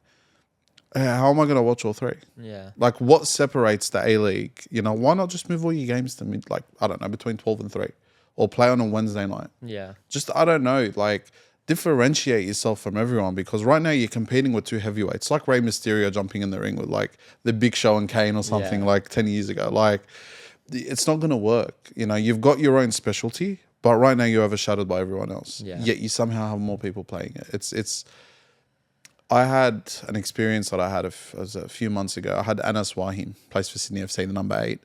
how am I going to watch all three?
Yeah.
Like, what separates the A-League? You know, why not just move all your games to, I don't know, between 12 and 3? Or play on a Wednesday night?
Yeah.
Just, I don't know, like, differentiate yourself from everyone, because right now you're competing with two heavyweights. Like Rey Mysterio jumping in the ring with, like, the Big Show and Kane or something like 10 years ago. Like, it's not going to work. You know, you've got your own specialty, but right now you're overshadowed by everyone else.
Yeah.
Yet you somehow have more people playing it. It's. I had an experience that I had a few months ago. I had Anas Wahim, plays for Sydney FC, the number 8,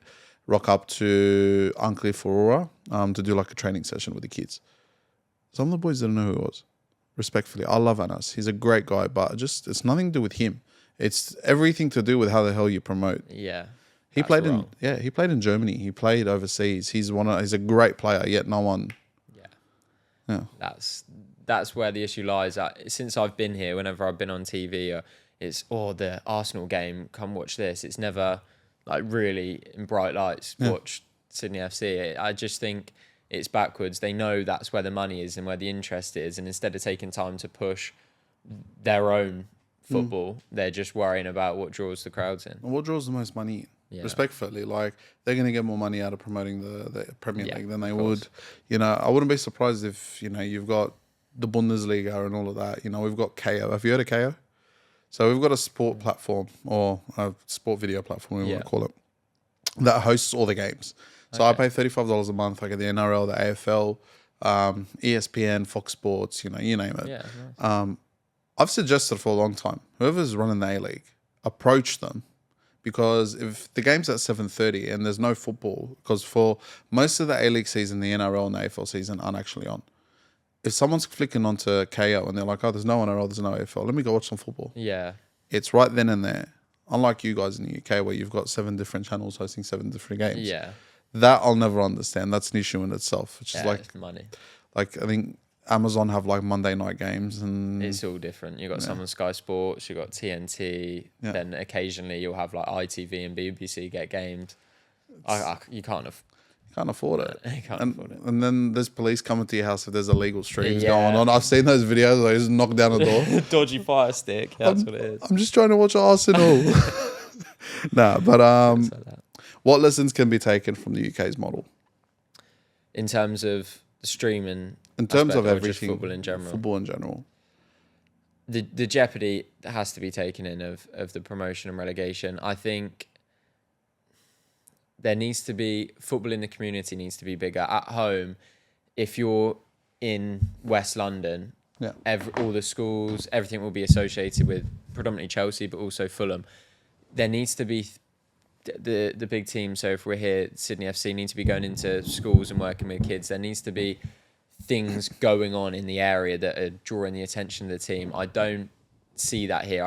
rock up to Uncliffe Aurora to do like a training session with the kids. Some of the boys didn't know who he was. Respectfully, I love Anas. He's a great guy, but it's nothing to do with him. It's everything to do with how the hell you promote.
Yeah.
He played in Germany. He played overseas. He's a great player, yet no one. Yeah.
That's where the issue lies. Since I've been here, whenever I've been on TV, it's the Arsenal game, come watch this. It's never like really in bright lights, watch Sydney FC. I just think it's backwards. They know that's where the money is and where the interest is, and instead of taking time to push their own football, they're just worrying about what draws the crowds in.
And what draws the most money in?
Yeah.
Respectfully, like they're going to get more money out of promoting the Premier
Yeah,
League than they
of
would.
course.
You know, I wouldn't be surprised if, you know, you've got the Bundesliga and all of that. You know, we've got KO. Have you heard of KO? So we've got a sport platform, or a sport video platform, we want to call it, that hosts all the games. So I pay $35 a month. I get the NRL, the AFL, ESPN, Fox Sports, you know, you name it.
Yeah, nice.
I've suggested for a long time, whoever's running the A-League, approach them. Because if the game's at 7:30 and there's no football, because for most of the A-League season, the NRL and the AFL season aren't actually on. If someone's flicking onto KO and they're like, oh, there's no NRL, there's no AFL, let me go watch some football.
Yeah.
It's right then and there. Unlike you guys in the UK where you've got 7 different channels hosting 7 different games.
Yeah.
That I'll never understand. That's an issue in itself. Which is
It's money.
like I think Amazon have like Monday night games and
It's all different. You've got some on Sky Sports, you've got TNT, then occasionally you'll have like ITV and BBC get games. You can't
afford it.
You can't afford it.
And then there's police coming to your house if there's illegal streams going on. I've seen those videos where they just knock down a door.
Dodgy fire stick. That's what it is.
I'm just trying to watch Arsenal. Nah, but
It's like that.
what lessons can be taken from the UK's model?
In terms of the streaming,
In terms
aspect
of
or just
everything.
football in general.
Football in general.
The jeopardy has to be taken in of the promotion and relegation. I think there needs to be football in the community needs to be bigger. At home, if you're in West London, all the schools, everything will be associated with predominantly Chelsea, but also Fulham. There needs to be the big team. So if we're here, Sydney FC need to be going into schools and working with kids. There needs to be things going on in the area that are drawing the attention of the team. I don't see that here.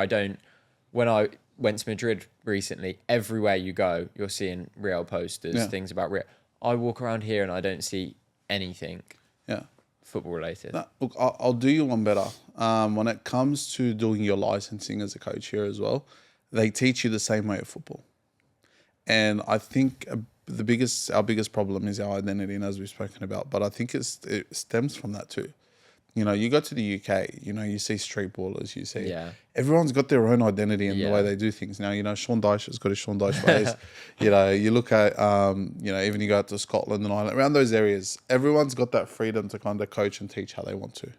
When I went to Madrid recently, everywhere you go, you're seeing Real posters, things about Real. I walk around here and I don't see anything football related.
Look, I'll do you one better. When it comes to doing your licensing as a coach here as well, they teach you the same way of football. And I think our biggest problem is our identity, and as we've spoken about, but I think it stems from that too. You know, you go to the UK, you know, you see street ballers, you see everyone's got their own identity in the way they do things. Now, you know, Sean Dyche has got his Sean Dyche ways. You know, you look at, you know, even you go out to Scotland and Ireland, around those areas, everyone's got that freedom to kind of coach and teach how they want to.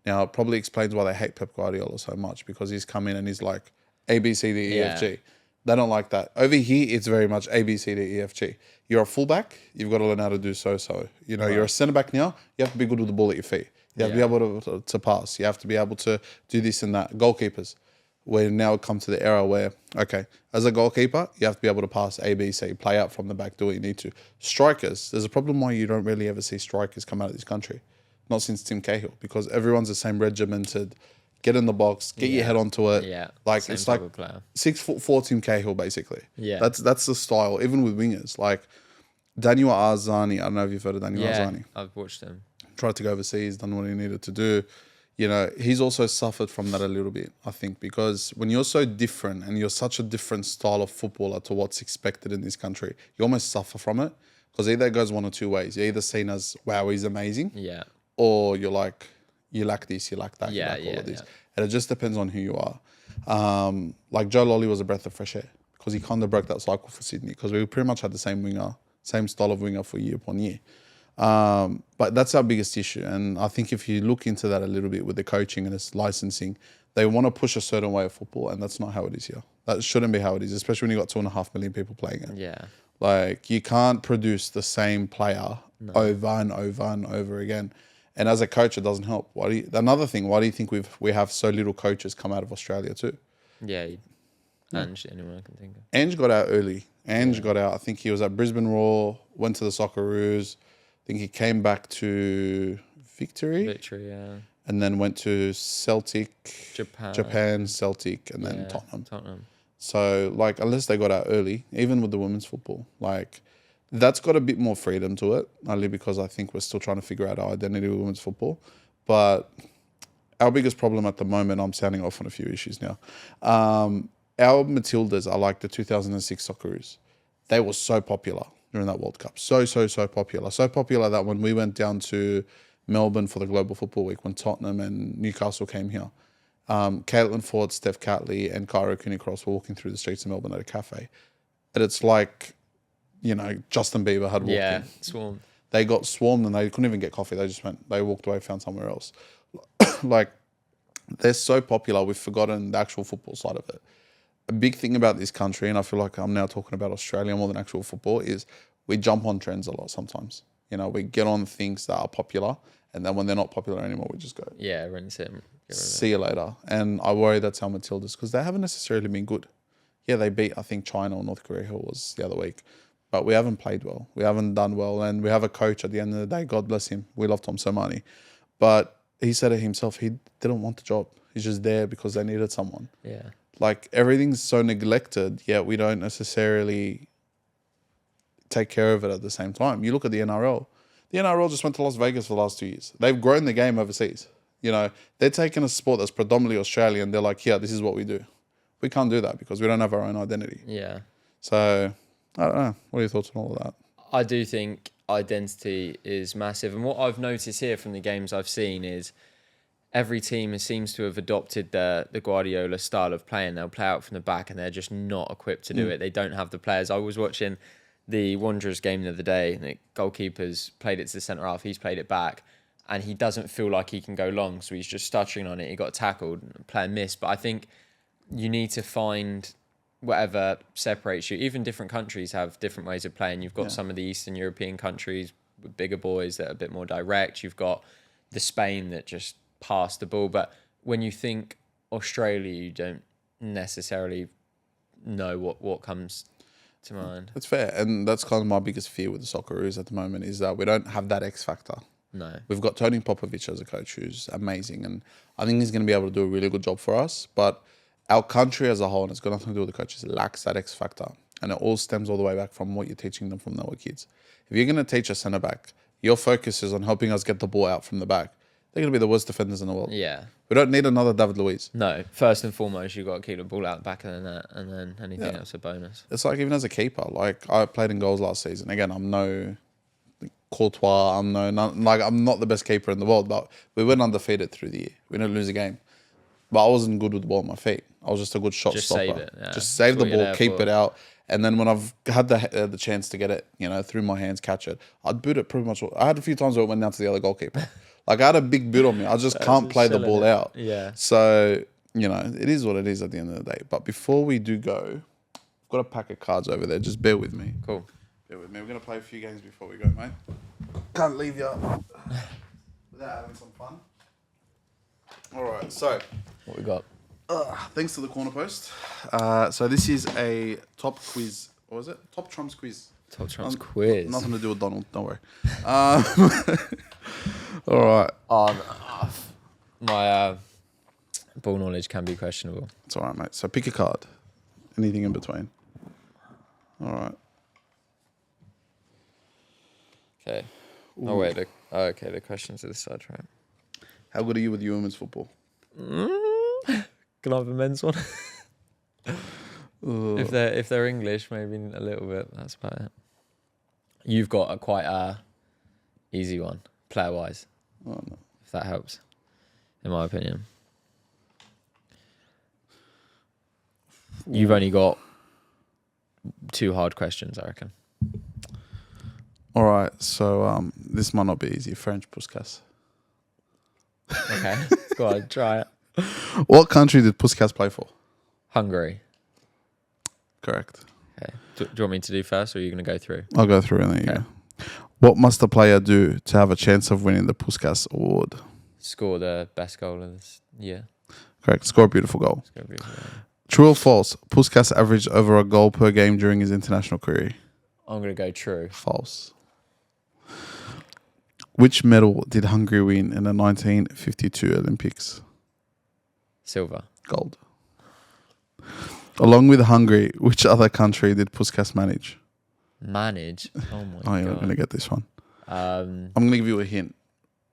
Now, it probably explains why they hate Pep Guardiola so much, because he's come in and he's like, A, B, C, D, E, F, G. They don't like that. Over here, it's very much A, B, C, D, E, F, G. You're a fullback, you've got to learn how to do so. You know, you're a centre back now, you have to be good with the ball at your feet. You have to be able to pass. You have to be able to do this and that. Goalkeepers, we now come to the era where, okay, as a goalkeeper, you have to be able to pass A, B, C, play out from the back, do what you need to. Strikers, there's a problem why you don't really ever see strikers come out of this country. Not since Tim Cahill, because everyone's the same regimented. Get in the box, get your head onto it.
Yeah,
like
same
it's
type
like
of player.
6'4" Tim Cahill, basically.
Yeah,
that's the style. Even with wingers, like Daniel Arzani. I don't know if you've heard of Daniel Arzani.
I've watched him.
Tried to go overseas, done what he needed to do. You know, he's also suffered from that a little bit, I think, because when you're so different and you're such a different style of footballer to what's expected in this country, you almost suffer from it, because either it goes one or two ways. You're either seen as, wow, he's amazing, or you're like, you lack this, you lack that, you lack all of this. And it just depends on who you are. Like Joe Lolly was a breath of fresh air, because he kind of broke that cycle for Sydney, because we pretty much had the same style of winger for year upon year. But that's our biggest issue. And I think if you look into that a little bit with the coaching and its licensing, they want to push a certain way of football, and that's not how it is here. That shouldn't be how it is, especially when you've got 2.5 million people playing it.
Yeah.
Like, you can't produce the same player over and over and over again. And as a coach, it doesn't help. Another thing, why do you think we have so little coaches come out of Australia too?
Yeah. Ange, anyone I can think of.
Ange got out early. Ange got out. I think he was at Brisbane Roar, went to the Socceroos. I think he came back to Victory, and then went to Celtic, Japan, Celtic, and then Tottenham. So, like, unless they got out early, even with the women's football, like, that's got a bit more freedom to it, only because I think we're still trying to figure out our identity with women's football. But our biggest problem at the moment, I'm sounding off on a few issues now. Our Matildas are like the 2006 Socceroos. They were so popular. during that World Cup. So popular. So popular that when we went down to Melbourne for the Global Football Week, when Tottenham and Newcastle came here, Caitlin Ford, Steph Catley, and Kyra Cooney-Cross were walking through the streets of Melbourne at a cafe. And it's like, Justin Bieber had walked in.
Swarm.
They got swarmed and they couldn't even get coffee. They walked away, found somewhere else. Like, they're so popular, we've forgotten the actual football side of it. A big thing about this country, and I feel like I'm now talking about Australia more than actual football, is we jump on trends a lot sometimes. We get on things that are popular, and then when they're not popular anymore, we just go,
Yeah, rinse it.
see you later. And I worry that's how Matildas, because they haven't necessarily been good. Yeah, they beat, I think, China or North Korea, who it was the other week. But we haven't played well. We haven't done well. And we have a coach at the end of the day, God bless him. We love Tom Somani. But he said it himself, he didn't want the job. He's just there because they needed someone.
Yeah.
Like, everything's so neglected, yet we don't necessarily take care of it at the same time. You look at the NRL. The NRL just went to Las Vegas for the last 2 years. They've grown the game overseas. They're taking a sport that's predominantly Australian. They're like, this is what we do. We can't do that because we don't have our own identity.
Yeah.
So, I don't know. What are your thoughts on all of that?
I do think identity is massive. And what I've noticed here from the games I've seen is every team seems to have adopted the Guardiola style of playing. They'll play out from the back and they're just not equipped to do it. They don't have the players. I was watching the Wanderers game the other day and the goalkeeper's played it to the centre half. He's played it back and he doesn't feel like he can go long. So he's just stuttering on it. He got tackled, player missed. But I think you need to find whatever separates you. Even different countries have different ways of playing. You've got some of the Eastern European countries with bigger boys that are a bit more direct. You've got the Spain that just pass the ball. But when you think Australia, you don't necessarily know what comes to mind.
That's fair. And that's kind of my biggest fear with the Socceroos at the moment, is that we don't have that X factor.
No.
We've got Tony Popovich as a coach who's amazing, and I think he's going to be able to do a really good job for us. But our country as a whole, and it's got nothing to do with the coaches, lacks that X factor. And it all stems all the way back from what you're teaching them from they were kids. If you're going to teach a centre back, your focus is on helping us get the ball out from the back. They're going to be the worst defenders in the world.
Yeah.
We don't need another David Luiz.
No. First and foremost, you've got to keep the ball out the back of the net, and then anything else a bonus.
It's like even as a keeper, like I played in goals last season. Again, I'm no Courtois. I'm not the best keeper in the world, but we went undefeated through the year. We didn't lose a game. But I wasn't good with the ball on my feet. I was just a good shot
Just
stopper.
save it. Yeah.
Just save
That's
the
what you're
ball,
there
keep
for.
it out. And then when I've had the chance to get it, through my hands, catch it, I'd boot it pretty much. I had a few times where it went down to the other goalkeeper. Like, I had a big boot on me. I just can't play the ball out.
Yeah.
So, it is what it is at the end of the day. But before we do go, I've got a pack of cards over there. Just bear with me.
Cool.
Bear with me. We're going to play a few games before we go, mate. Can't leave you without having some fun. All right, so
What we got?
thanks to the Corner Post. So this is a top quiz. What was it? Top Trumps quiz.
Top Trumps quiz.
Nothing to do with Donald. Don't worry. All right.
My ball knowledge can be questionable.
It's all right, mate. So pick a card. Anything in between. All right.
Okay. Oh wait. Okay. The questions to the side, right?
How good are you with women's football?
Can I have a men's one? If they're English, maybe a little bit. That's about it. You've got quite a easy one, player wise.
Oh, no.
If that helps, in my opinion. You've only got 2 hard questions, I reckon.
All right. So this might not be easy. French Puskas.
Okay, go on, try it.
What country did Puskas play for?
Hungary.
Correct.
Okay. Do you want me to do first, or are you going to go through?
I'll go through and then you go. What must a player do to have a chance of winning the Puskas Award?
Score the best goal of this year.
Correct. Score a beautiful goal.
It's gonna be
True or false? Puskas averaged over a goal per game during his international career.
I'm going to go true.
False. Which medal did Hungary win in the 1952 Olympics?
Silver.
Gold. Along with Hungary, which other country did Puskas manage?
Manage? Oh my god.
Oh, you're not going to get this one.
Um,
I'm going to give you a hint.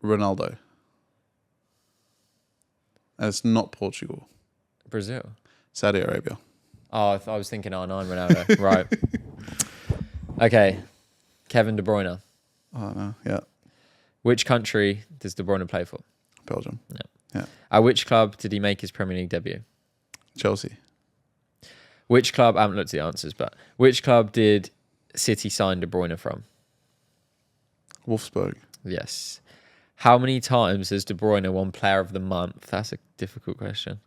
Ronaldo. And it's not Portugal.
Brazil.
Saudi Arabia.
Oh, I was thinking R9 Ronaldo. Right. Okay. Kevin De Bruyne.
Oh no, yeah,
Which country does De Bruyne play for?
Belgium.
No.
Yeah,
At which club did he make his Premier League debut?
Chelsea.
Which club, I haven't looked at the answers, but which club did City sign De Bruyne from?
Wolfsburg.
Yes. How many times has De Bruyne won Player of the Month? That's a difficult question.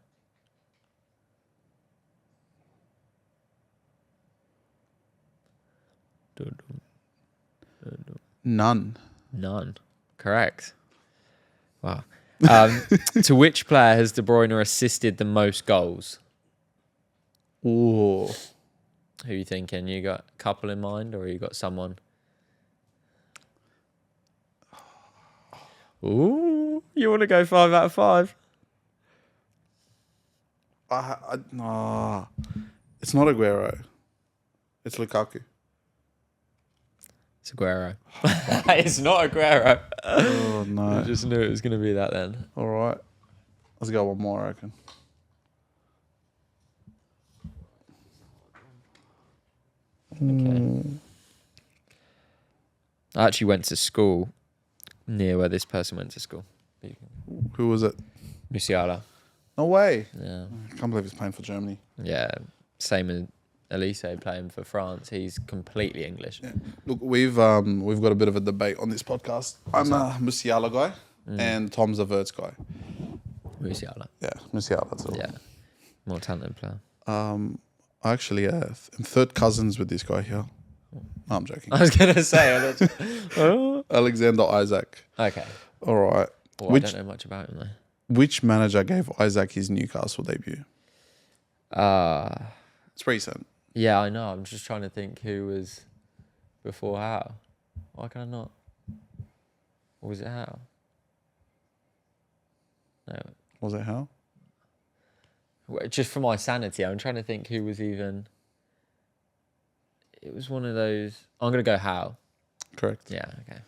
None.
None. Correct. Wow. To which player has De Bruyne assisted the most goals?
Ooh.
Who are you thinking? You got a couple in mind, or you got someone? Ooh, you want to go 5 out of 5?
No. It's not Aguero. It's Lukaku.
It's Aguero. It's not Aguero.
Oh
I
no.
just knew it was going to be that then.
All right. Let's go one more, I reckon.
Okay. I actually went to school near where this person went to school.
Who was it?
Musiala.
No way.
Yeah.
I can't believe he's playing for Germany.
Yeah. Same as Elise playing for France. He's completely English.
Yeah. Look, we've got a bit of a debate on this podcast. I'm a Musiala guy, and Tom's a Verts guy.
Musiala.
Yeah, Musiala. That's all.
Yeah. More talented player.
I actually am third cousins with this guy here. No, I'm joking.
I was going to say.
Alexander Isaac.
Okay.
All right.
Well, I don't know much about him, though.
Which manager gave Isaac his Newcastle debut? It's recent.
Yeah, I know. I'm just trying to think who was before Howe. Why can I not? Or was it Howe? No.
Was it how?
Just for my sanity, I'm trying to think who was even... It was one of those... I'm going to go Howe.
Correct.
Yeah, okay.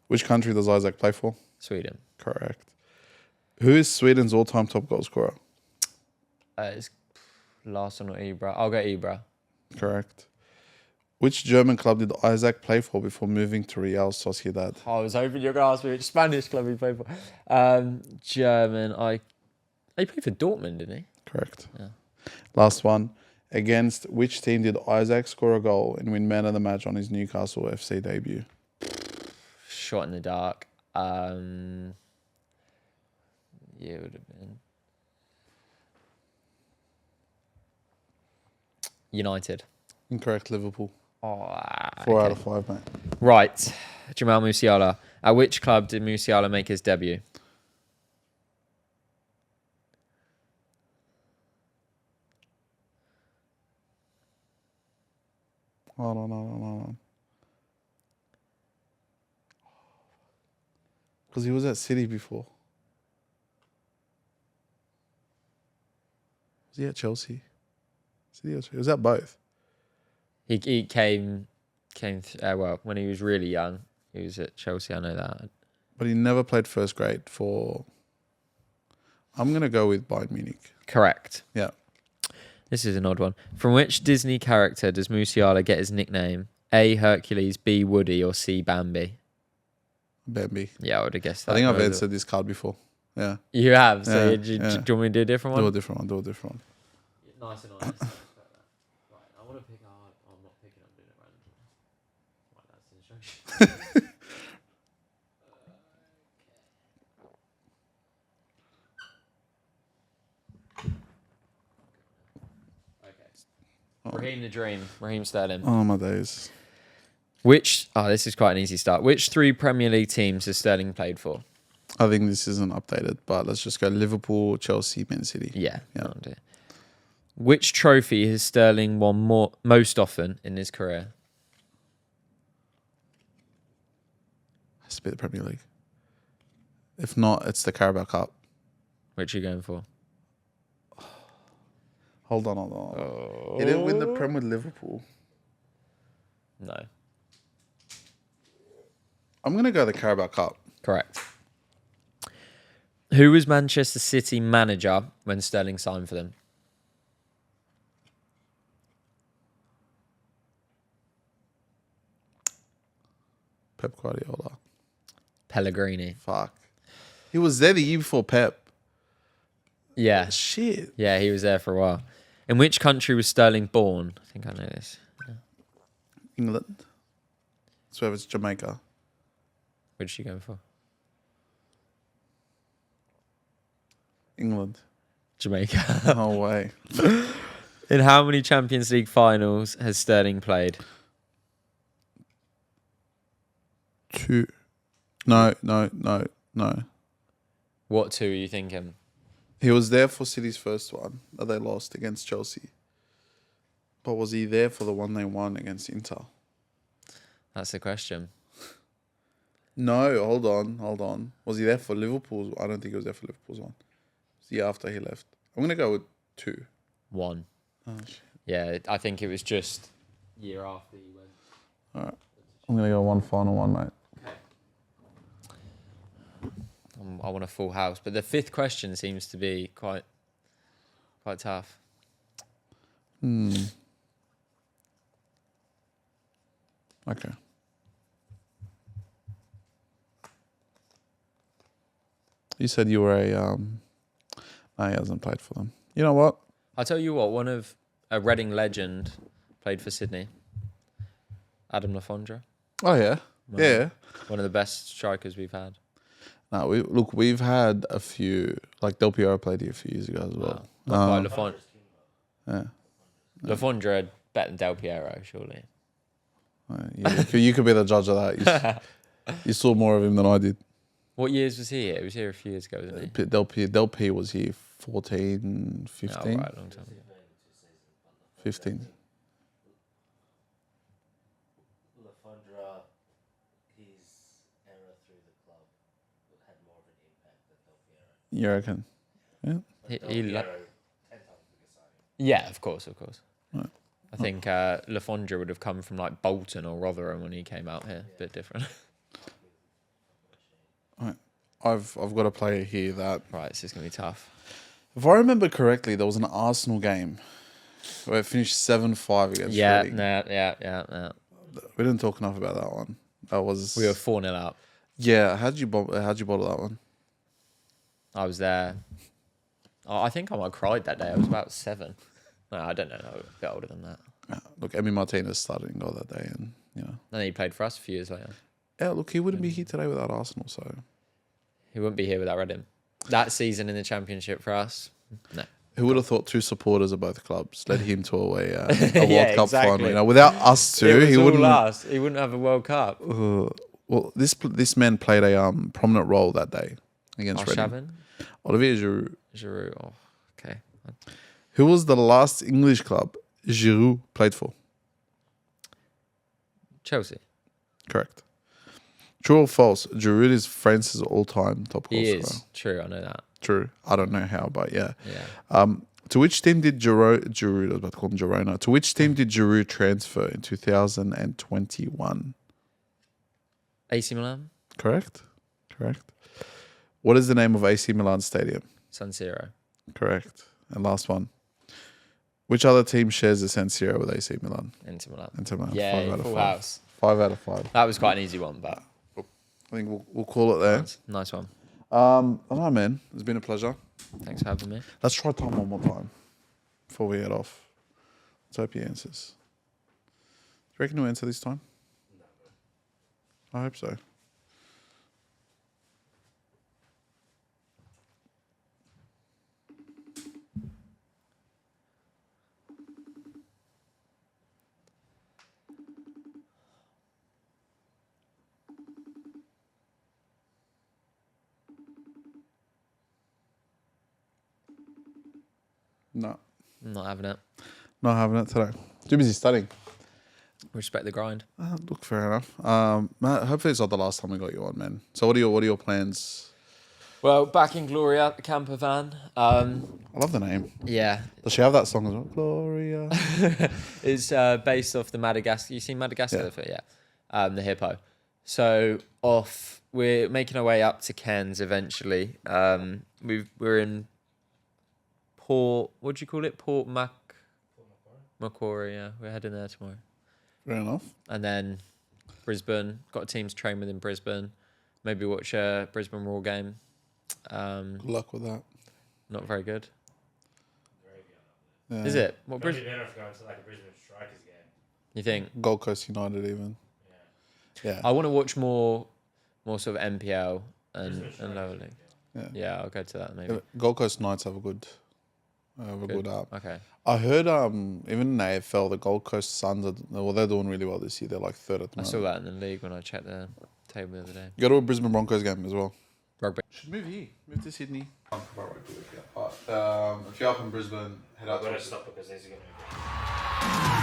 Which country does Isaac play for?
Sweden.
Correct. Who is Sweden's all-time top goal scorer?
It's Larsson or Ibra. I'll go Ibra.
Correct. Which German club did Isaac play for before moving to Real Sociedad?
I was hoping you were going to ask me which Spanish club he played for. German. He played for Dortmund, didn't he?
Correct.
Yeah.
Last one. Against which team did Isaac score a goal and win man of the match on his Newcastle FC debut?
Shot in the dark. Yeah, it would have been United.
Incorrect, Liverpool.
Oh,
4 out of 5, mate.
Right, Jamal Musiala. At which club did Musiala make his debut?
Hold on. Because he was at City before. Was he at Chelsea? City or Chelsea? Was that both?
He came well when he was really young. He was at Chelsea. I know that.
But he never played first grade for... I'm going to go with Bayern Munich.
Correct.
Yeah.
This is an odd one. From which Disney character does Musiala get his nickname? A. Hercules, B. Woody, or C. Bambi?
Bambi.
Yeah, I would have guessed that.
I think I've answered this card before. Yeah.
You have. So
Yeah,
do you
yeah.
want me to do a different one?
Do a different one.
Nice and honest. Right, I want to pick. I'm not picking. I'm doing it randomly. Right, that's the instruction. Okay. Raheem the Dream. Raheem Sterling.
Oh, my days.
This is quite an easy start. Which 3 Premier League teams has Sterling played for?
I think this isn't updated, but let's just go Liverpool, Chelsea, Man City.
Yeah.
Yeah.
Oh dear. Which trophy has Sterling won most often in his career?
Has to be the Premier League. If not, it's the Carabao Cup.
Which are you going for?
Hold on. He didn't win the Prem with Liverpool.
No.
I'm going to go the Carabao Cup.
Correct. Who was Manchester City manager when Sterling signed for them?
Pep Guardiola.
Pellegrini.
Fuck. He was there the year before Pep.
Yeah.
Shit.
Yeah, he was there for a while. In which country was Sterling born? I think I know this.
England. So it's Jamaica.
What did she go for?
England.
Jamaica.
No way.
In how many Champions League finals has Sterling played?
2. No.
What two are you thinking?
He was there for City's first one that they lost against Chelsea. But was he there for the one they won against Inter?
That's the question.
No, hold on. Was he there for Liverpool's? I don't think he was there for Liverpool's one. It was the year after he left. I'm going to go with 2.
1.
Oh, shit.
Yeah, I think it was just year after he went.
All right. I'm going to go one final one, mate.
I want a full house, but the 5th question seems to be quite tough.
Okay. You said you were a... No, he hasn't played for them. You know what?
I'll tell you what, a Reading legend played for Sydney. Adam Lafondra.
Oh, yeah. Yeah.
One of the best strikers we've had.
No, we've had a few... Like, Del Piero played here a few years ago as well.
Not quite Lafondra.
Yeah.
Lafondra had better than Del Piero, surely.
You could be the judge of that. You saw more of him than I did.
What years was he here? He was here a few years ago, wasn't he?
Del P was here 14, 15.
Oh, right, a long time ago.
15.
Lafondra, his era through the club had more of an impact than Del Piero.
You reckon? Yeah.
Del Piero, 10 times bigger signing.
Yeah, of course.
Right.
I think Lafondra would have come from like Bolton or Rotherham when he came out here. A bit different.
Right. I've got a player here that...
Right, this is going to be tough.
If I remember correctly, there was an Arsenal game where it finished 7-5 against Reading.
Yeah.
We didn't talk enough about that one. That was...
We were 4-0 up.
Yeah, how'd you bottle that one?
I was there. I think I might have cried that day. I was about 7. No, I don't know. I was a bit older than that.
Yeah, look, Emi Martinez started in goal that day, and, you know...
Then he played for us a few years later.
Yeah, look, he wouldn't be here today without Arsenal, so...
He wouldn't be here without Reading. That season in the Championship for us, no.
Who would have thought 2 supporters of both clubs led him to a World
Yeah,
Cup
exactly.
final? You know, without us two,
It was
he
all
wouldn't.
us. He wouldn't have a World Cup.
Well, this man played a prominent role that day against Reading.
Arshavin?
Olivier Giroud.
Giroud. Oh, okay.
Who was the last English club Giroud played for?
Chelsea.
Correct. True or false? Giroud is France's all-time top goal
He
scorer.
is. True, I know that.
True. I don't know how, but yeah.
Yeah.
To which team did Giroud? I was about to call him Girona. To which team did Giroud transfer in 2021?
AC Milan?
Correct. What is the name of AC Milan Stadium?
San Siro.
Correct. And last one. Which other team shares the San Siro with AC Milan?
Inter Milan.
Inter Milan.
Yeah,
5 out of
full
5.
house.
5 out of 5.
That was quite an easy one, but
I think we'll call it there.
nice one.
I don't know, man. It's been a pleasure.
Thanks for having me.
Let's try Tom one more time before we head off. Let's hope he answers. Do you reckon he'll answer this time? I hope so. No.
I'm not having it.
Not having it today. Too busy studying.
Respect the grind.
Look, fair enough. Matt, hopefully it's not the last time we got you on, man. So what are your plans?
Well, back in Gloria, the camper van.
I love the name.
Yeah.
Does she have that song as well? Gloria.
It's based off the Madagascar. You seen Madagascar?
Yeah.
The hippo. So we're making our way up to Cairns eventually. We're in Port. What do you call it? Port Macquarie. Yeah, we're heading there tomorrow.
Fair enough.
And then Brisbane. Got a team to train with in Brisbane. Maybe watch a Brisbane Roar game.
Good luck with that.
Not very good.
Yeah.
Is it? What
Probably
Brisbane?
better if going to like a Brisbane Strikers game.
You think?
Gold Coast United even.
Yeah.
Yeah.
I want to watch more sort of NPL and
Brisbane
lower
Strikers.
league.
Yeah.
Yeah, I'll go to that maybe.
Yeah, Gold Coast Knights have a good app.
Okay.
I heard even in AFL, the Gold Coast Suns they're doing really well this year. They're like third at the
I
moment.
saw that in the league when I checked the table the other day.
Go to a Brisbane Broncos game as well.
Rugby.
Should move here. Move to Sydney. If you're up in Brisbane, head
I'm
out
going to stop because these are going to be